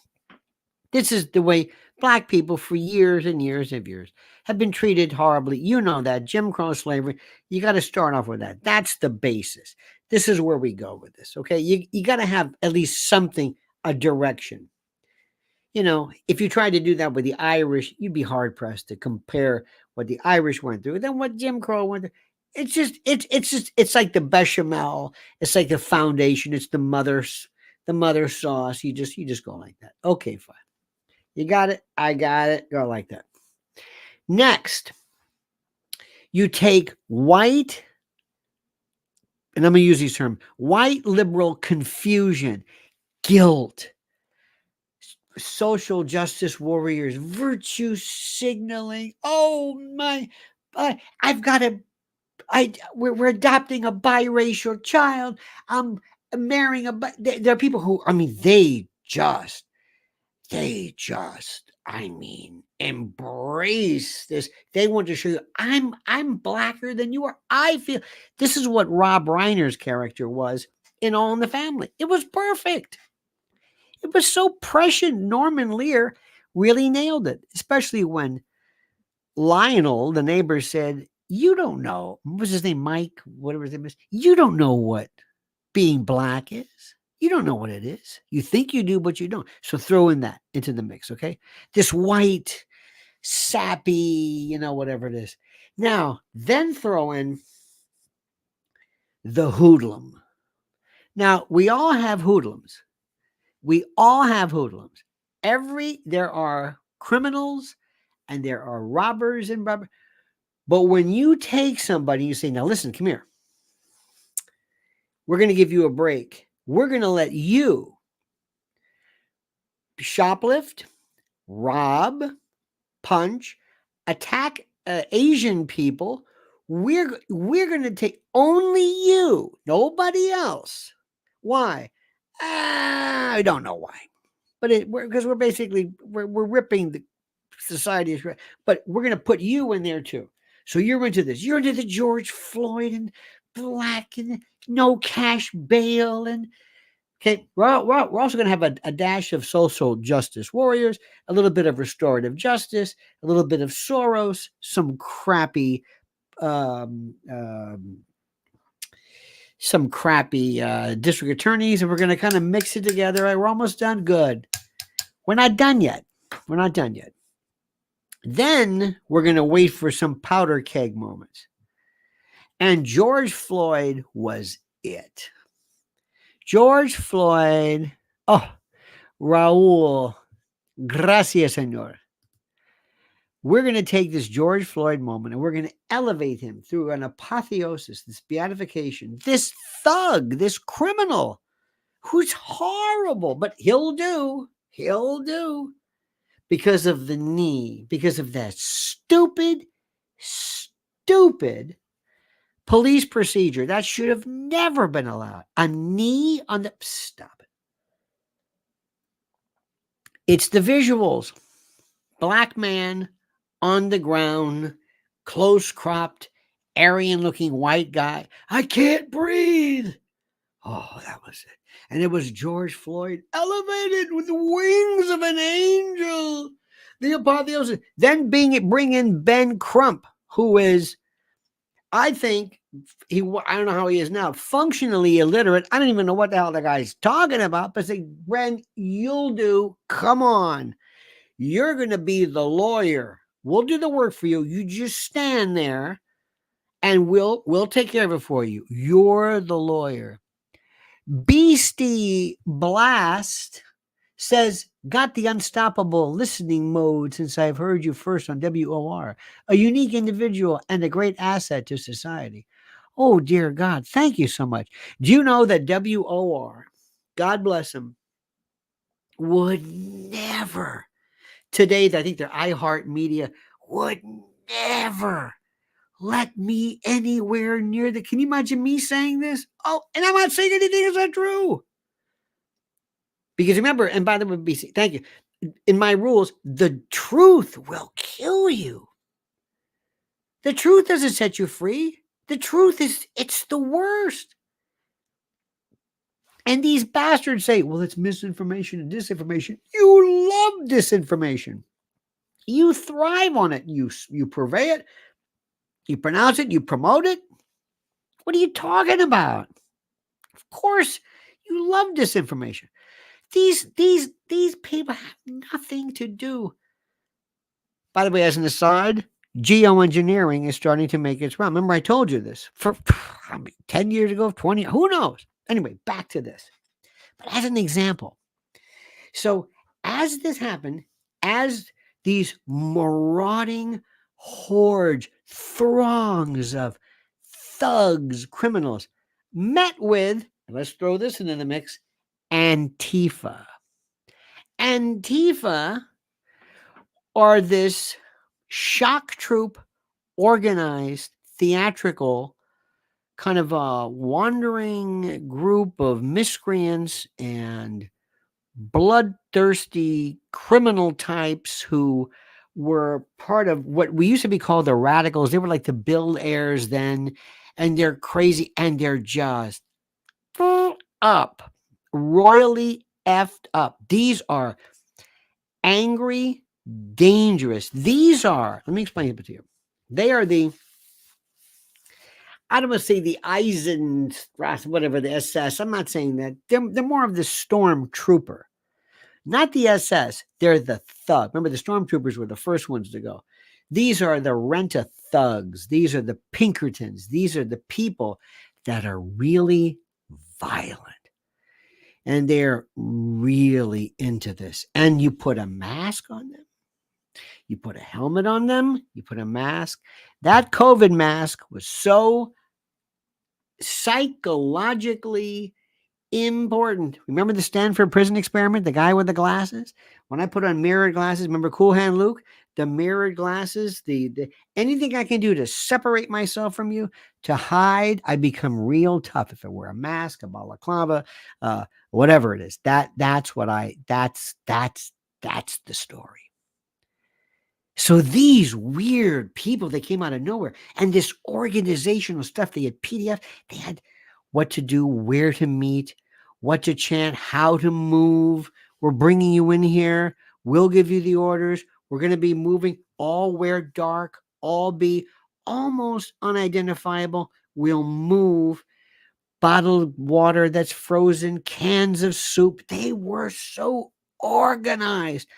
This is the way Black people for years and years and years have been treated horribly. You know that. Jim Crow slavery. You got to start off with that. That's the basis. This is where we go with this, okay? You got to have at least something, a direction. You know, if you tried to do that with the Irish, you'd be hard-pressed to compare what the Irish went through than what Jim Crow went through. It's like the bechamel. It's like the foundation. It's the mother sauce. You just go like that. Okay, fine. You got it. I got it. Go like that. Next, you take white, and I'm going to use these terms, white liberal confusion, guilt, social justice warriors, virtue signaling. Oh my, I've got to, we're adopting a biracial child. I'm marrying there are people who, I mean, they just, embrace this. They want to show you, I'm blacker than you are. I feel this is what Rob Reiner's character was in All in the Family. It was perfect. It was so prescient. Norman Lear really nailed it, especially when Lionel, the neighbor, said, "You don't know." What was his name? Mike, whatever his name is. You don't know what being black is. You don't know what it is. You think you do, but you don't. So throw in that into the mix, okay? This white, sappy, whatever it is. Now, then throw in the hoodlum. Now, we all have hoodlums. There are criminals and there are robbers and robbers. But when you take somebody, you say, "Now listen, come here. We're going to give you a break. We're going to let you shoplift, rob, punch, attack Asian people. We're going to take only you, nobody else." Why? I don't know why, but because we're basically we're ripping the society, but we're going to put you in there too. So you're into this. You're into the George Floyd and black and no cash bail and. Okay, we're also going to have a dash of social justice warriors, a little bit of restorative justice, a little bit of Soros, some crappy district attorneys, and we're going to kind of mix it together. Right, we're almost done. Good. We're not done yet. Then we're going to wait for some powder keg moments. And George Floyd was it. George Floyd, Raul, gracias, señor. We're going to take this George Floyd moment and we're going to elevate him through an apotheosis, this beatification, this thug, this criminal who's horrible, but he'll do because of the knee, because of that stupid police procedure that should have never been allowed. A knee on the, stop it. It's the visuals. Black man on the ground, close cropped, Aryan looking white guy. I can't breathe. Oh, that was it. And it was George Floyd elevated with the wings of an angel. The apotheosis. Then bring in Ben Crump, who is, I think, I don't know how he is now, functionally illiterate. I don't even know what the hell the guy's talking about, but say, Bren, you'll do. Come on. You're going to be the lawyer. We'll do the work for you. You just stand there and we'll take care of it for you. You're the lawyer. Beastie Blast says, got the unstoppable listening mode since I've heard you first on WOR. A unique individual and a great asset to society. Oh, dear God. Thank you so much. Do you know that WOR, God bless him, would never, today, I think their iHeartMedia would never let me anywhere near the, can you imagine me saying this? Oh, and I'm not saying anything is not true. Because remember, and by the way, BC, thank you. In my rules, the truth will kill you. The truth doesn't set you free. The truth is, it's the worst. And these bastards say, well, it's misinformation and disinformation. You love disinformation. You thrive on it. You purvey it. You pronounce it. You promote it. What are you talking about? Of course, you love disinformation. These people have nothing to do. By the way, as an aside, geoengineering is starting to make its round. Remember, I told you this for 10 years ago, 20, who knows? Anyway, back to this. But as an example, so as this happened, as these marauding hordes, throngs of thugs, criminals met with, let's throw this into the mix, Antifa. Antifa are this shock troop, organized, theatrical, kind of a wandering group of miscreants and bloodthirsty criminal types who were part of what we used to be called the radicals. They were like the Bill Ayers then, and they're crazy and they're just up, royally effed up. These are angry, dangerous. These are, let me explain it to you. They are the, I don't want to say the Eisenstrasse, whatever, the SS. I'm not saying that. They're more of the stormtrooper, not the SS. They're the thug. Remember, the stormtroopers were the first ones to go. These are the rent-a-thugs. These are the Pinkertons. These are the people that are really violent. And they're really into this. And you put a mask on them. You put a helmet on them. You put a mask. That COVID mask was so psychologically important. Remember the Stanford prison experiment? The guy with the glasses? When I put on mirrored glasses, remember Cool Hand Luke? The mirrored glasses, the anything I can do to separate myself from you, to hide, I become real tough. If I wear a mask, a balaclava, whatever it is, that's the story. So these weird people, they came out of nowhere, and this organizational stuff, they had PDF, they had what to do, where to meet, what to chant, how to move. We're bringing you in here. We'll give you the orders. We're going to be moving, all wear dark, all be almost unidentifiable. We'll move. Bottled water that's frozen, cans of soup. They were so organized.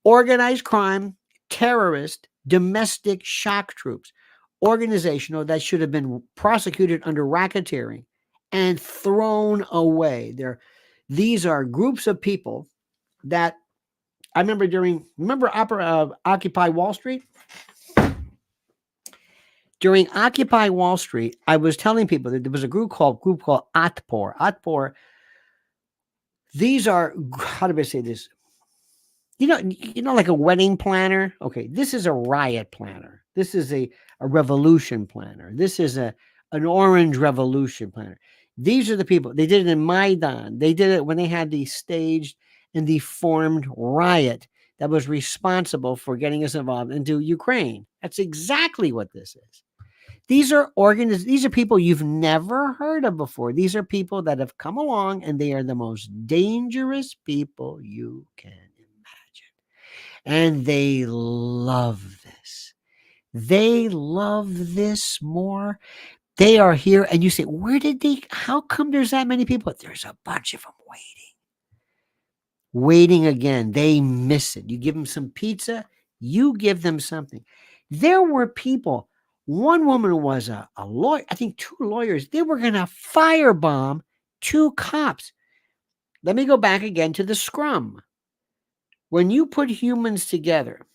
Organized crime, terrorist, domestic shock troops, organizational that should have been prosecuted under racketeering and thrown away. These are groups of people that I remember Occupy Wall Street? During Occupy Wall Street, I was telling people that there was a group called Atpor. Atpor, these are, how do I say this? Like a wedding planner. Okay, this is a riot planner. This is a revolution planner. This is an orange revolution planner. These are the people. They did it in Maidan. They did it when they had the staged and the formed riot that was responsible for getting us involved into Ukraine. That's exactly what this is. These are These are people you've never heard of before. These are people that have come along, and they are the most dangerous people you can imagine. And they love this. They love this more. They are here, and you say, how come there's that many people? There's a bunch of them waiting again. They miss it. You give them some pizza, you give them something. There were people. One woman was a lawyer, I think 2 lawyers. They were going to firebomb 2 cops. Let me go back again to the scrum. When you put humans together,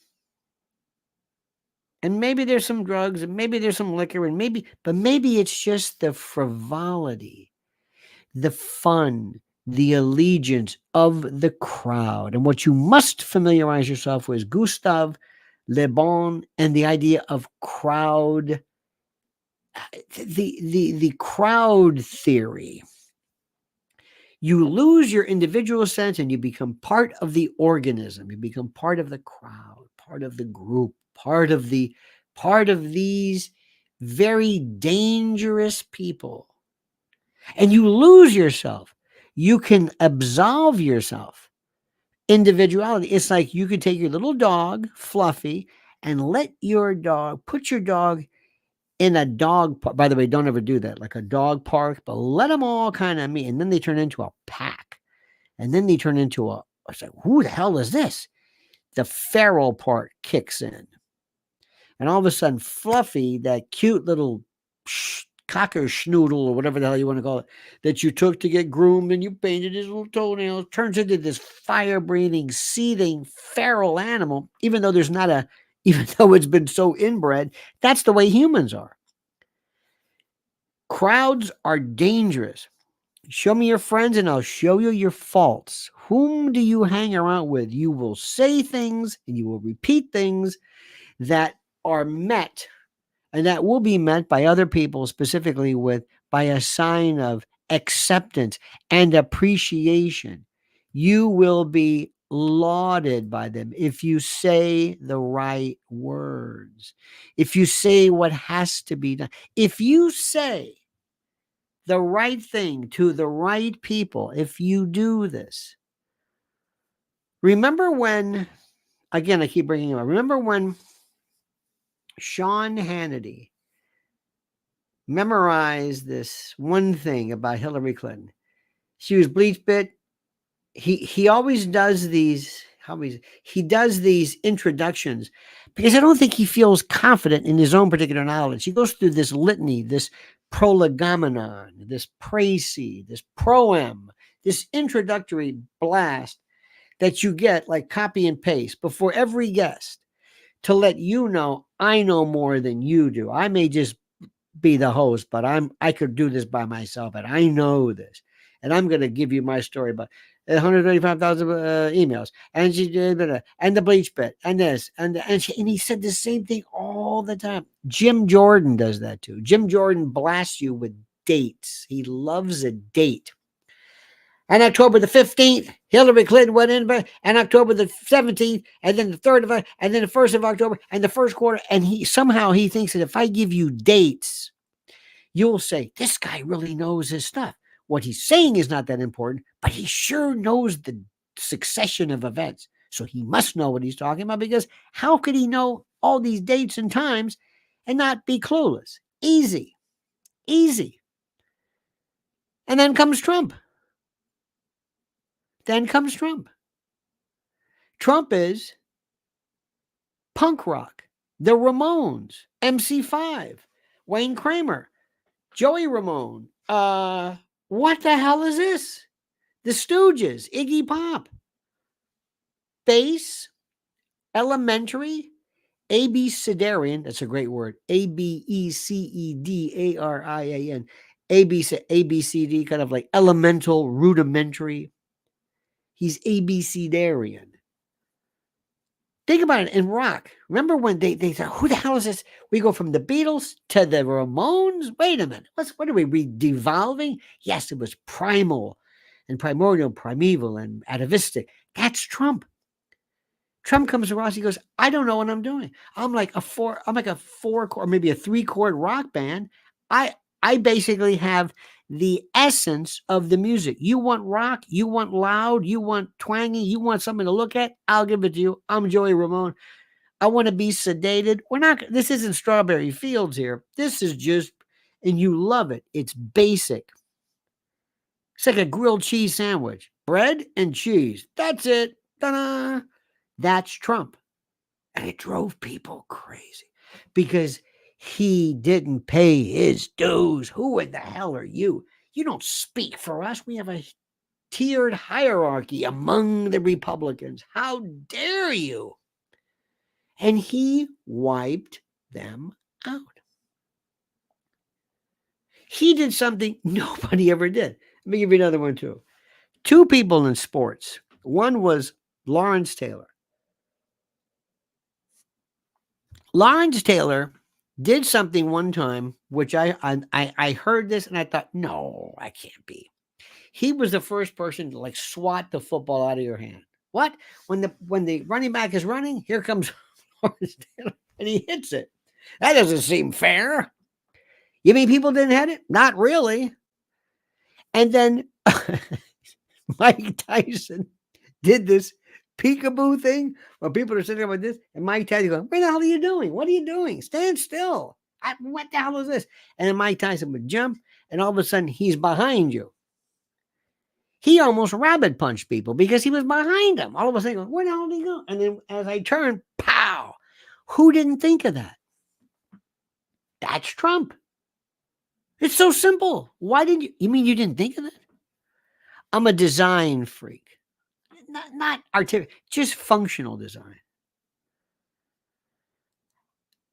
and maybe there's some drugs, and maybe there's some liquor, and maybe it's just the frivolity, the fun, the allegiance of the crowd. And what you must familiarize yourself with is Gustave Le Bon and the idea of crowd, the crowd theory. You lose your individual sense and you become part of the organism. You become part of the crowd, part of the group, part of these very dangerous people. And you lose yourself. You can absolve yourself. Individuality. It's like you could take your little dog, Fluffy, and put your dog in a dog park. By the way, don't ever do that, like a dog park, but let them all kind of meet. And then they turn into a pack. And then they turn into it's like, who the hell is this? The feral part kicks in. And all of a sudden, Fluffy, that cute little cocker schnoodle or whatever the hell you want to call it, that you took to get groomed and you painted his little toenails, turns into this fire-breathing, seething, feral animal, even though it's been so inbred. That's the way humans are. Crowds are dangerous. Show me your friends and I'll show you your faults. Whom do you hang around with? You will say things and you will repeat things that are met, and that will be met by other people, specifically by a sign of acceptance and appreciation. You will be lauded by them if you say the right words, if you say what has to be done, if you say the right thing to the right people, if you do this. Remember when, again, I keep bringing it up, remember when Sean Hannity memorized this one thing about Hillary Clinton? She was bleach bit. He always does these, he does these introductions because I don't think he feels confident in his own particular knowledge. He goes through this litany, this prolegomenon, this précis, this proem, this introductory blast that you get like copy and paste before every guest to let you know, I know more than you do. I may just be the host, but I could do this by myself, and I know this, and I'm going to give you my story about 135,000 emails, and she did, and the bleach bit, and this, and he said the same thing all the time. Jim Jordan does that too. Jim Jordan blasts you with dates. He loves a date. On October the 15th, Hillary Clinton went in, and October the 17th, and then the 3rd of, and then the 1st of October, and the first quarter. And he thinks that if I give you dates, you'll say, this guy really knows his stuff. What he's saying is not that important, but he sure knows the succession of events. So he must know what he's talking about, because how could he know all these dates and times and not be clueless? Easy. And then comes Trump. Trump is punk rock, the Ramones, MC5, Wayne Kramer, Joey Ramone. What the hell is this? The Stooges, Iggy Pop. Base, elementary, abecedarian, that's a great word, Abecedarian, ABCD, kind of like elemental, rudimentary. He's abecedarian. Think about it in rock. Remember when they said, who the hell is this? We go from the Beatles to the Ramones? Wait a minute. What are we devolving? Yes, it was primal and primordial, primeval and atavistic. That's Trump. Trump comes across, he goes, I don't know what I'm doing. I'm like a four chord, maybe a 3-chord rock band. I basically have the essence of the music. You want rock, you want loud, you want twangy, you want something to look at, I'll give it to you. I'm Joey Ramone. I want to be sedated. This isn't Strawberry Fields here. This is just, and you love it. It's basic. It's like a grilled cheese sandwich. Bread and cheese. That's it. Ta-da! That's Trump. And it drove people crazy because he didn't pay his dues. Who in the hell are you? You don't speak for us. We have a tiered hierarchy among the Republicans. How dare you? And he wiped them out. He did something nobody ever did. Let me give you another one too. 2 people in sports. One was Lawrence Taylor. Lawrence Taylor did something one time, which I heard this and I thought, no, I can't be. He was the first person to like swat the football out of your hand. What? When the running back is running, here comes Lawrence Taylor and he hits it. That doesn't seem fair. You mean people didn't hit it? Not really. And then Mike Tyson did this peekaboo thing where people are sitting there like this, and Mike Tyson going, what the hell are you doing? What are you doing? Stand still. What the hell is this? And then Mike Tyson would jump, and all of a sudden he's behind you. He almost rabbit punched people because he was behind them. All of a sudden, going, where the hell did he go? And then as I turned, pow! Who didn't think of that? That's Trump. It's so simple. Why didn't you mean you didn't think of that? I'm a design freak. Not artistic, just functional design.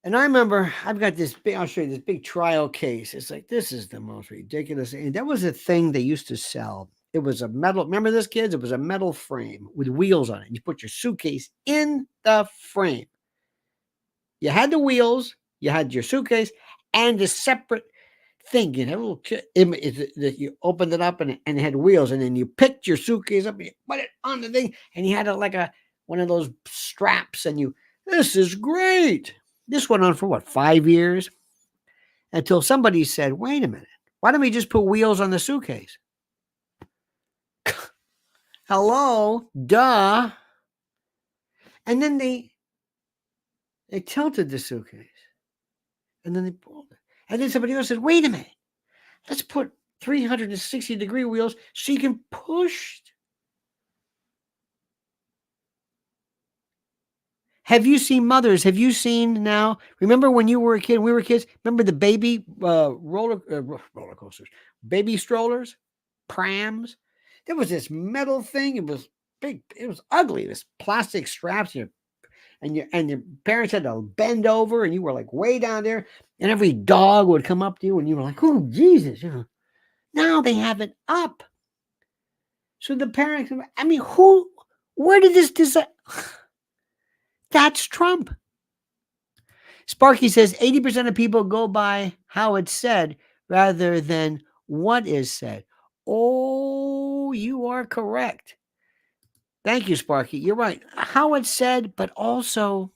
And I remember I've got this big, I'll show you this big trial case. It's like, this is the most ridiculous. And that was a thing they used to sell. It was a metal, remember this, kids? It was a metal frame with wheels on it. You put your suitcase in the frame. You had the wheels, you had your suitcase, and a separate thing. You had a little you opened it up and it had wheels, and then you picked your suitcase up and you put it on the thing, and you had one of those straps, and this is great. This went on for what, 5 years? Until somebody said, wait a minute, why don't we just put wheels on the suitcase? Hello, duh. And then they tilted the suitcase, and then they pulled it. And then somebody else said, wait a minute, let's put 360-degree wheels so you can push. Have you seen mothers? Have you seen now? Remember when you were a kid, we were kids? Remember the baby roller coasters, baby strollers, prams? There was this metal thing. It was big. It was ugly. This plastic straps. And your parents had to bend over, and you were like way down there, and every dog would come up to you, and you were like, oh, Jesus. Now they have it up. So the parents, I mean, where did this design? That's Trump. Sparky says 80% of people go by how it's said rather than what is said. Oh, you are correct. Thank you, Sparky. You're right. How it's said, but also,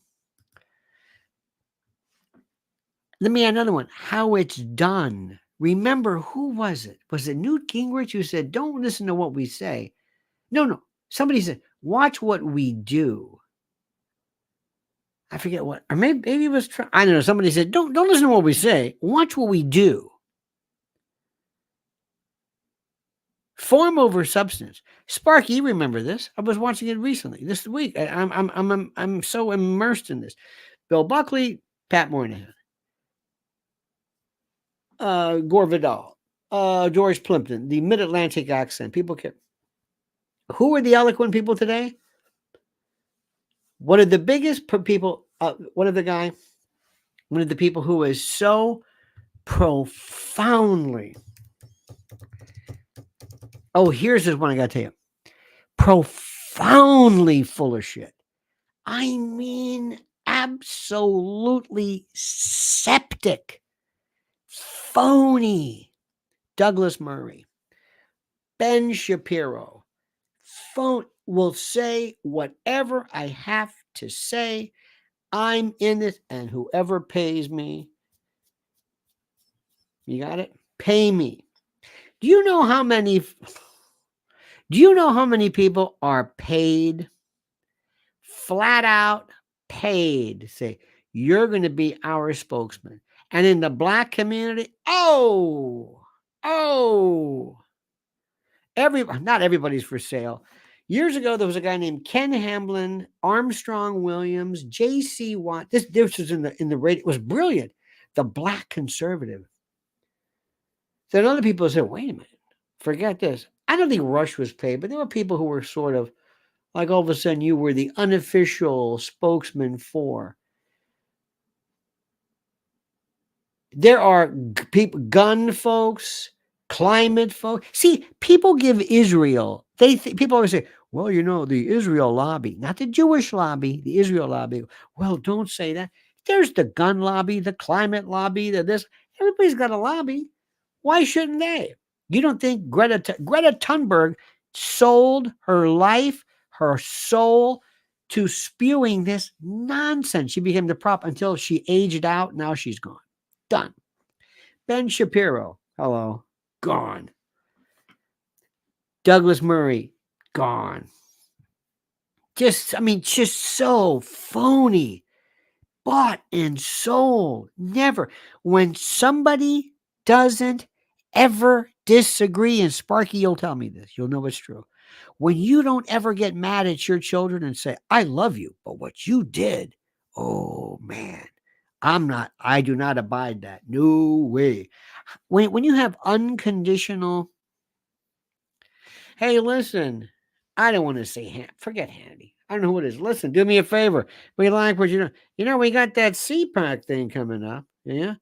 let me add another one. How it's done. Remember, who was it? Was it Newt Gingrich who said, don't listen to what we say? No. Somebody said, watch what we do. I forget what, or maybe it was, I don't know. Somebody said, don't listen to what we say. Watch what we do. Form over substance. Sparky, you remember this? I was watching it recently this week. I'm so immersed in this. Bill Buckley, Pat Moynihan, Gore Vidal, George Plimpton, the Mid-Atlantic accent. People care. Who are the eloquent people today? One of the biggest people, one of the people who is so profoundly, oh, here's this one I got to tell you, profoundly full of shit. I mean, absolutely septic, phony. Douglas Murray, Ben Shapiro, phone will say whatever I have to say. I'm in it, and whoever pays me, you got it? Pay me. Do you know how many? Do you know how many people are paid, flat out paid, to say you're going to be our spokesman? And in the black community, not everybody's for sale. Years ago, there was a guy named Ken Hamlin, Armstrong Williams, J.C. Watt. This was in the radio. It was brilliant. The black conservative. Then other people said, "Wait a minute, forget this." I don't think Rush was paid, but there were people who were sort of like all of a sudden you were the unofficial spokesman for. There are people, gun folks, climate folks. See, people give Israel. People always say, "Well, you know, the Israel lobby, not the Jewish lobby, the Israel lobby." Well, don't say that. There's the gun lobby, the climate lobby, the this. Everybody's got a lobby. Why shouldn't they? You don't think Greta Thunberg sold her life, her soul to spewing this nonsense? She became the prop until she aged out. Now she's gone. Done. Ben Shapiro, hello, gone. Douglas Murray, gone. Just so phony. Bought and sold. Never. When somebody doesn't ever disagree, and Sparky, you'll tell me this, you'll know it's true. When you don't ever get mad at your children and say, "I love you, but what you did, oh man, I do not abide that. No way." When you have unconditional, hey, listen, I don't want to say forget Hannity. I don't know who it is. Listen, do me a favor. We like what you know. We got that CPAC thing coming up. Yeah.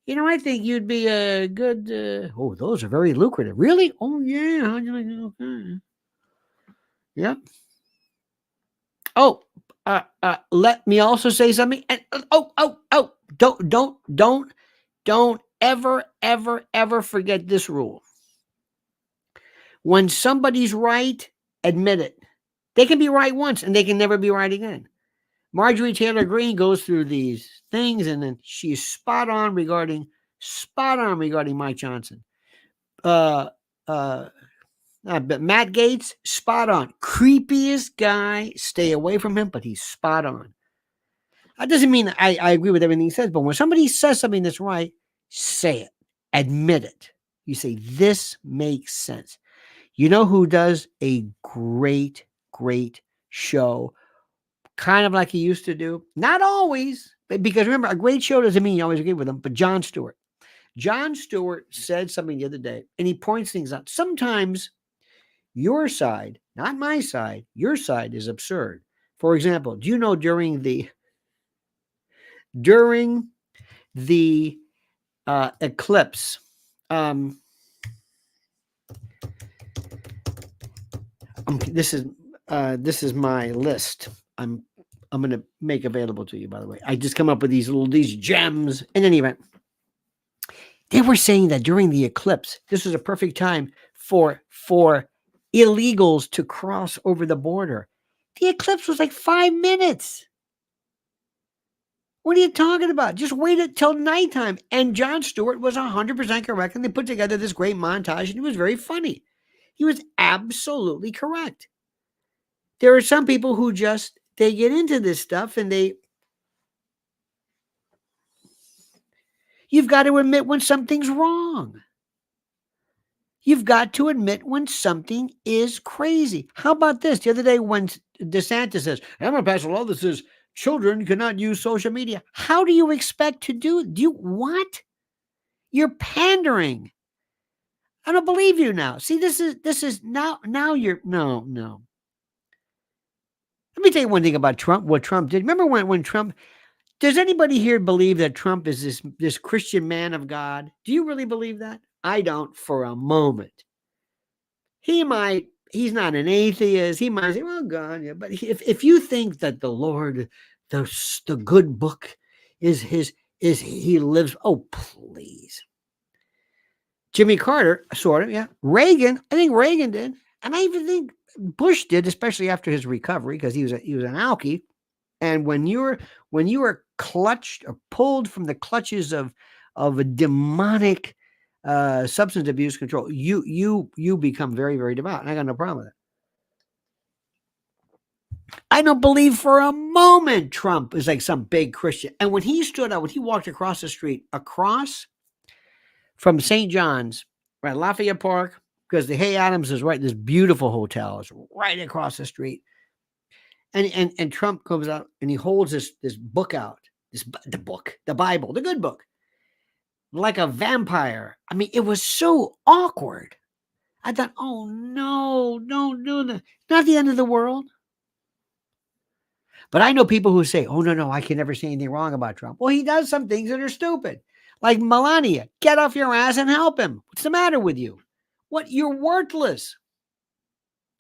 I think you'd be a good. Oh, those are very lucrative. Really? Oh, yeah. Okay. Yep. Oh, let me also say something. And don't ever forget this rule. When somebody's right, admit it. They can be right once and they can never be right again. Marjorie Taylor Greene goes through these things and then she's spot on regarding Mike Johnson. But Matt Gaetz, spot on. Creepiest guy. Stay away from him, but he's spot on. That doesn't mean I agree with everything he says, but when somebody says something that's right, say it. Admit it. You say, this makes sense. You know who does a great show, kind of like he used to do? Not always, because remember, a great show doesn't mean you always agree with him, but Jon Stewart. Jon Stewart said something the other day, and he points things out. Sometimes your side, not my side, your side is absurd. For example, do you know during the eclipse, this is my list. I'm going to make available to you. By the way, I just come up with these gems. In any event, they were saying that during the eclipse, this was a perfect time for illegals to cross over the border. The eclipse was like 5 minutes. What are you talking about? Just wait until nighttime. And Jon Stewart was 100% correct. And they put together this great montage, and it was very funny. He was absolutely correct. There are some people who they get into this stuff and you've got to admit when something's wrong. You've got to admit when something is crazy. How about this? The other day when DeSantis says, "I'm going to pass a law that says children cannot use social media." How do you expect to do it? What? You're pandering. I don't believe you now. See, this is now you're no. Let me tell you one thing about Trump, what Trump did. Remember when Trump, does anybody here believe that Trump is this Christian man of God? Do you really believe that? I don't for a moment. He's not an atheist. He might say, well, God, yeah. But if you think that the Lord, the good book is he lives, oh, please. Jimmy Carter, sort of, yeah. Reagan, I think Reagan did. And I even think Bush did, especially after his recovery, because he was an alkie. And when you are clutched or pulled from the clutches of a demonic substance abuse control, you become very, very devout. And I got no problem with it. I don't believe for a moment Trump is like some big Christian. And when he stood up, when he walked across the street, across from St. John's, right, Lafayette Park, because the Hay Adams is right, this beautiful hotel is right across the street. And Trump comes out and he holds this book out, the Bible, the good book, like a vampire. I mean, it was so awkward. I thought, oh no, don't do that. Not the end of the world. But I know people who say, oh no, I can never say anything wrong about Trump. Well, he does some things that are stupid. Like Melania, get off your ass and help him. What's the matter with you? What? You're worthless.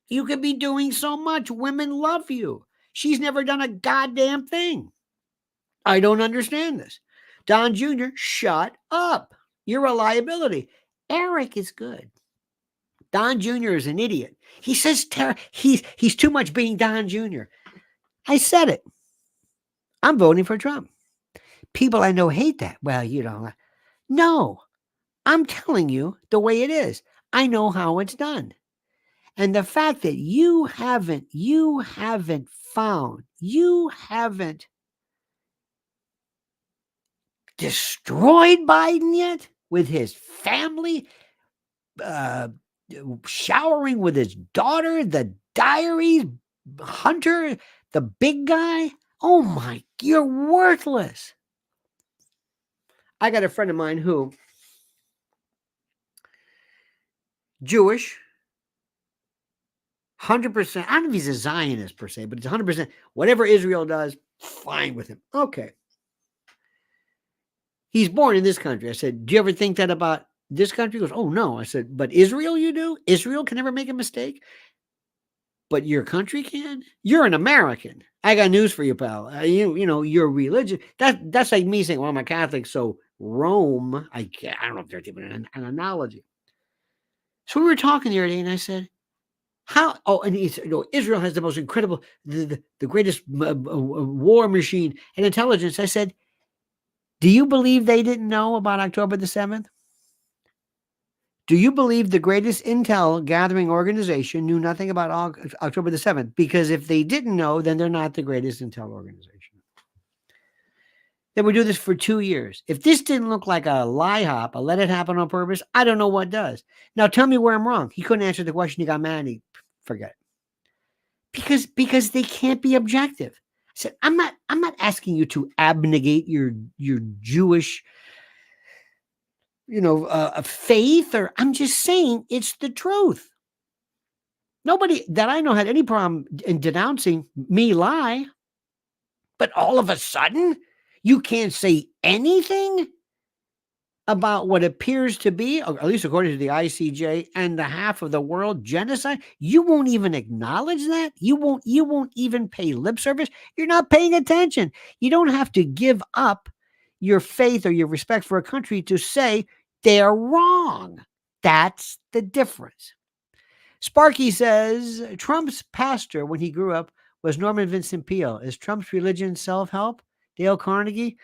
You could be doing so much. Women love you. She's never done a goddamn thing. I don't understand this. Don Jr., shut up. You're a liability. Eric is good. Don Jr. is an idiot. He says he's too much being Don Jr. I said it. I'm voting for Trump. People I know hate that. Well, you don't. No, I'm telling you the way it is. I know how it's done. And the fact that you haven't destroyed Biden yet with his family, showering with his daughter, the diaries, Hunter, the big guy. Oh my, you're worthless. I got a friend of mine who, Jewish, 100%. I don't know if he's a Zionist per se, but it's 100%. Whatever Israel does, fine with him. Okay. He's born in this country. I said, do you ever think that about this country? He goes, oh no. I said, but Israel you do? Israel can never make a mistake? But your country can? You're an American. I got news for you, pal. You know, your religion. That's like me saying, well, I'm a Catholic, so Rome, I don't know if there's even an analogy. So we were talking the other day, and I said, how? Oh, and he said, Israel has the most incredible, the greatest war machine and intelligence. I said, do you believe they didn't know about October the 7th? Do you believe the greatest intel gathering organization knew nothing about October the 7th? Because if they didn't know, then they're not the greatest intel organization. They would do this for 2 years. If this didn't look like a lie hop, a let it happen on purpose, I don't know what does. Now tell me where I'm wrong. He couldn't answer the question. He got mad and he forget it. Because they can't be objective. I said, I'm not asking you to abnegate your Jewish faith, or I'm just saying it's the truth. Nobody that I know had any problem in denouncing me lie. But all of a sudden, you can't say anything about what appears to be, or at least according to the ICJ and the half of the world, genocide. You won't even acknowledge that. You won't even pay lip service. You're not paying attention. You don't have to give up your faith or your respect for a country to say they're wrong. That's the difference. Sparky says Trump's pastor when he grew up was Norman Vincent Peale. Is Trump's religion self-help? Dale Carnegie?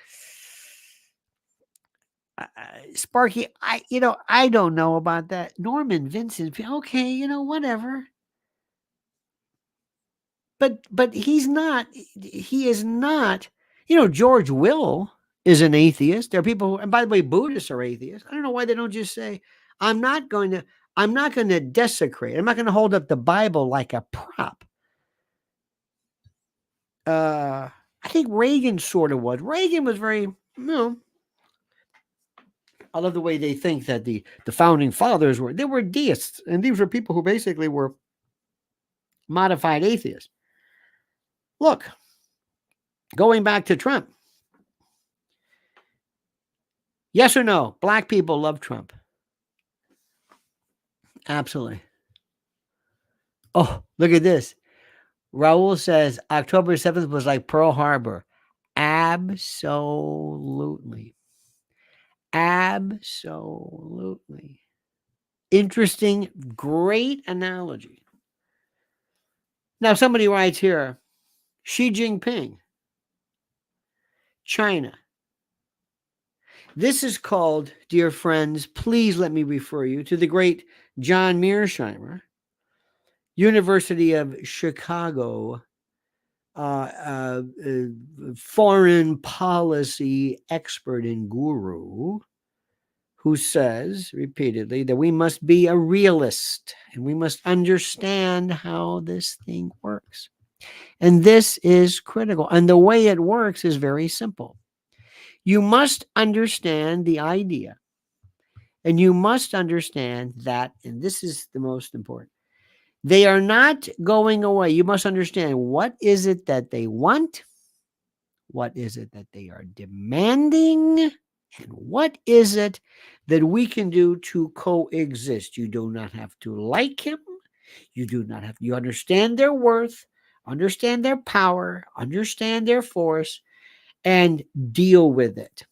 Sparky, I don't know about that. Norman Vincent Peale, okay, whatever. But he is not, George Will is an atheist. There are people who, and by the way, Buddhists are atheists. I don't know why they don't just say, I'm not going to desecrate. I'm not going to hold up the Bible like a prop. I think Reagan sort of was. Reagan was very, I love the way they think that the founding fathers were deists. And these were people who basically were modified atheists. Look, going back to Trump. Yes or no? Black people love Trump. Absolutely. Oh, look at this. Raul says October 7th was like Pearl Harbor. Absolutely. Absolutely. Interesting, great analogy. Now, somebody writes here Xi Jinping, China. This is called, dear friends, please let me refer you to the great John Mearsheimer, University of Chicago, foreign policy expert and guru, who says repeatedly that we must be a realist and we must understand how this thing works. And this is critical. And the way it works is very simple. You must understand the idea, and you must understand that, and this is the most important, they are not going away. You must understand what is it that they want, what is it that they are demanding, and what is it that we can do to coexist. You do not have to like him. You do not have, you understand their worth, understand their power, understand their force, and deal with it.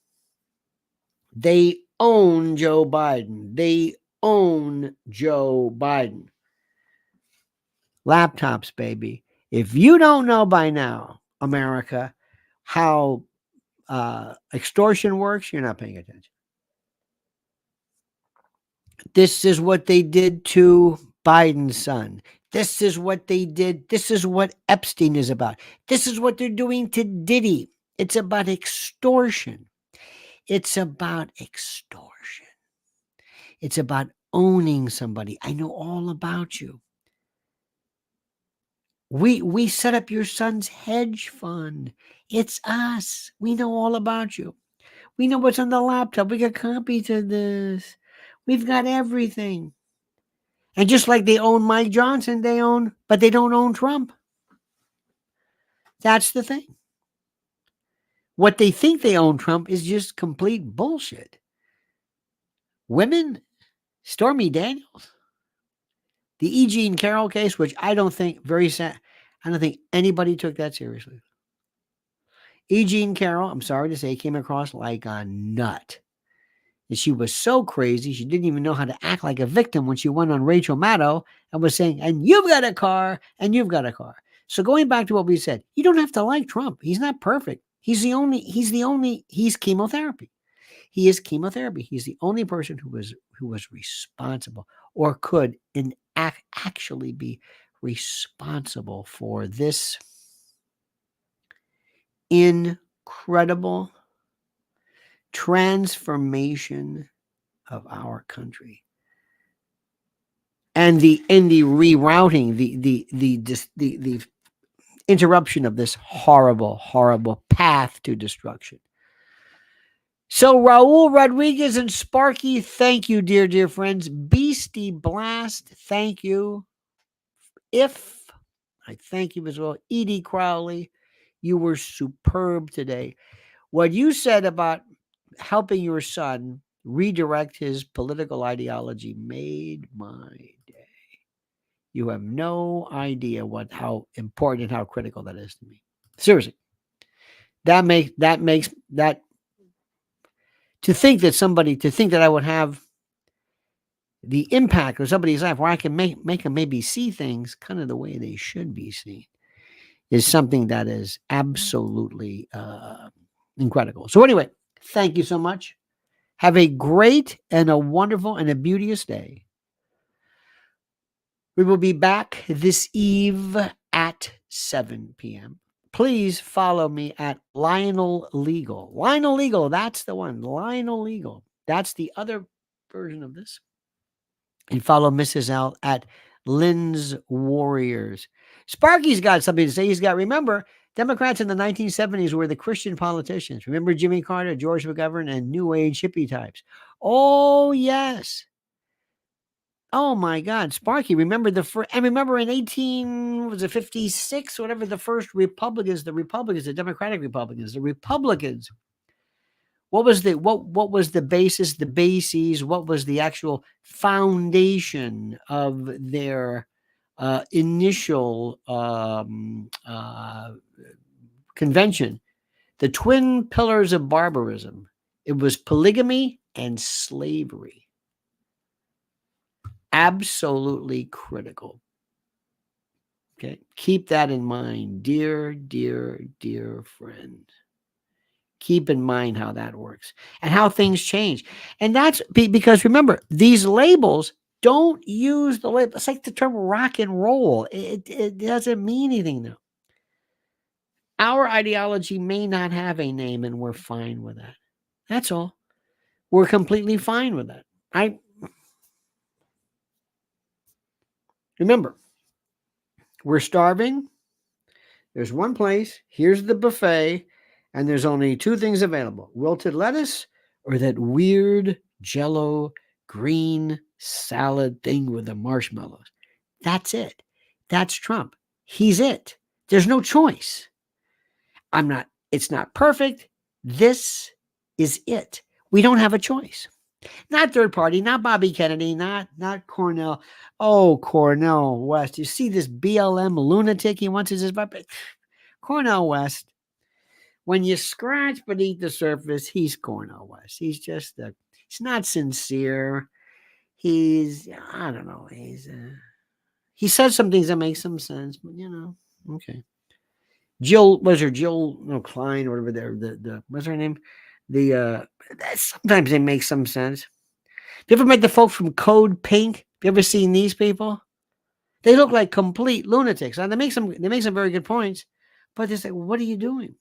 They own Joe Biden. They own Joe Biden. Laptops, baby. If you don't know by now, America, how extortion works, you're not paying attention. This is what they did to Biden's son. This is what they did. This is what Epstein is about. This is what they're doing to Diddy. It's about extortion. It's about extortion. It's about owning somebody. I know all about you. We set up your son's hedge fund. It's us. We know all about you. We know what's on the laptop. We got copies of this. We've got everything. And just like they own Mike Johnson, but they don't own Trump. That's the thing. What they think they own Trump is just complete bullshit. Women, Stormy Daniels, the E. Jean Carroll case, which I don't think, very sad, I don't think anybody took that seriously. E. Jean Carroll, I'm sorry to say, came across like a nut. And she was so crazy, she didn't even know how to act like a victim when she went on Rachel Maddow and was saying, and you've got a car, and you've got a car. So going back to what we said, you don't have to like Trump. He's not perfect. He's chemotherapy. He is chemotherapy. He's the only person who was responsible or could actually be responsible for this incredible transformation of our country and the rerouting, the interruption of this horrible path to destruction. So Raul Rodriguez and Sparky, thank you, dear friends. Beastie Blast, thank you. I thank you as well. Edie Crowley, you were superb today. What you said about helping your son redirect his political ideology made my day. You have no idea how important and how critical that is to me. Seriously. That makes to think that I would have the impact of somebody's life where I can make them maybe see things kind of the way they should be seen is something that is absolutely incredible. So anyway, thank you so much. Have a great and a wonderful and a beauteous day. We will be back this eve at 7 p.m. Please follow me at Lionel Legal. Lionel Legal, that's the one. Lionel Legal. That's the other version of this. And follow Mrs. L at Lynn's Warriors. Sparky's got something to say. Remember, Democrats in the 1970s were the Christian politicians. Remember Jimmy Carter, George McGovern, and New Age hippie types. Oh, yes. Oh my God, Sparky! Remember the first? And remember in 18 was it 56? Whatever the first Republicans, the Democratic Republicans, the Republicans. What was the basis, the bases? What was the actual foundation of their initial convention? The twin pillars of barbarism. It was polygamy and slavery. Absolutely critical. Okay. Keep that in mind, dear, dear, dear friend. Keep in mind how that works and how things change. And that's because remember, these labels don't use the label. It's like the term rock and roll. It doesn't mean anything now. Our ideology may not have a name, and we're fine with that. That's all. We're completely fine with that. Remember, we're starving. There's one place. Here's the buffet, and there's only two things available: wilted lettuce or that weird Jello green salad thing with the marshmallows. That's it. That's Trump. He's it. There's no choice. It's not perfect. This is it. We don't have a choice. Not third party, not Bobby Kennedy, not Cornell. Oh, Cornell West. You see this BLM lunatic? He wants his Cornell West. When you scratch beneath the surface, he's Cornell West. He's just he's not sincere. I don't know. He says some things that make some sense, but okay. Jill Klein or whatever the what's her name? Sometimes they make some sense. Have you ever met the folks from Code Pink? Have you ever seen these people? They look like complete lunatics. And they make some very good points, but they say, what are you doing?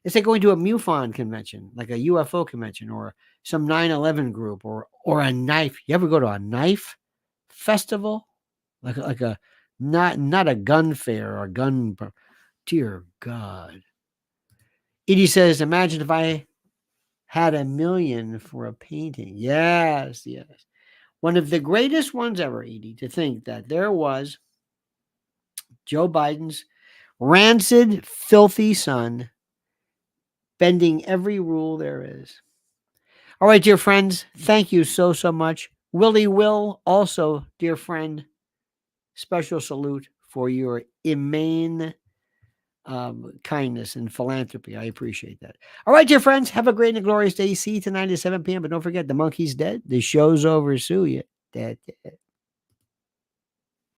It's like going to a MUFON convention, like a UFO convention, or some 9/11 group, or a knife. You ever go to a knife festival? Like a not a gun fair or gun. Dear God. Edie says, imagine if I had $1 million for a painting. Yes, yes. One of the greatest ones ever, Edie, to think that there was Joe Biden's rancid, filthy son bending every rule there is. All right, dear friends, thank you so much. Willie Will, also, dear friend, special salute for your inane kindness and philanthropy. I appreciate that. All right, dear friends, have a great and glorious day. See you tonight at 7 p.m. But don't forget, the monkey's dead. The show's over. Sue you. Dead.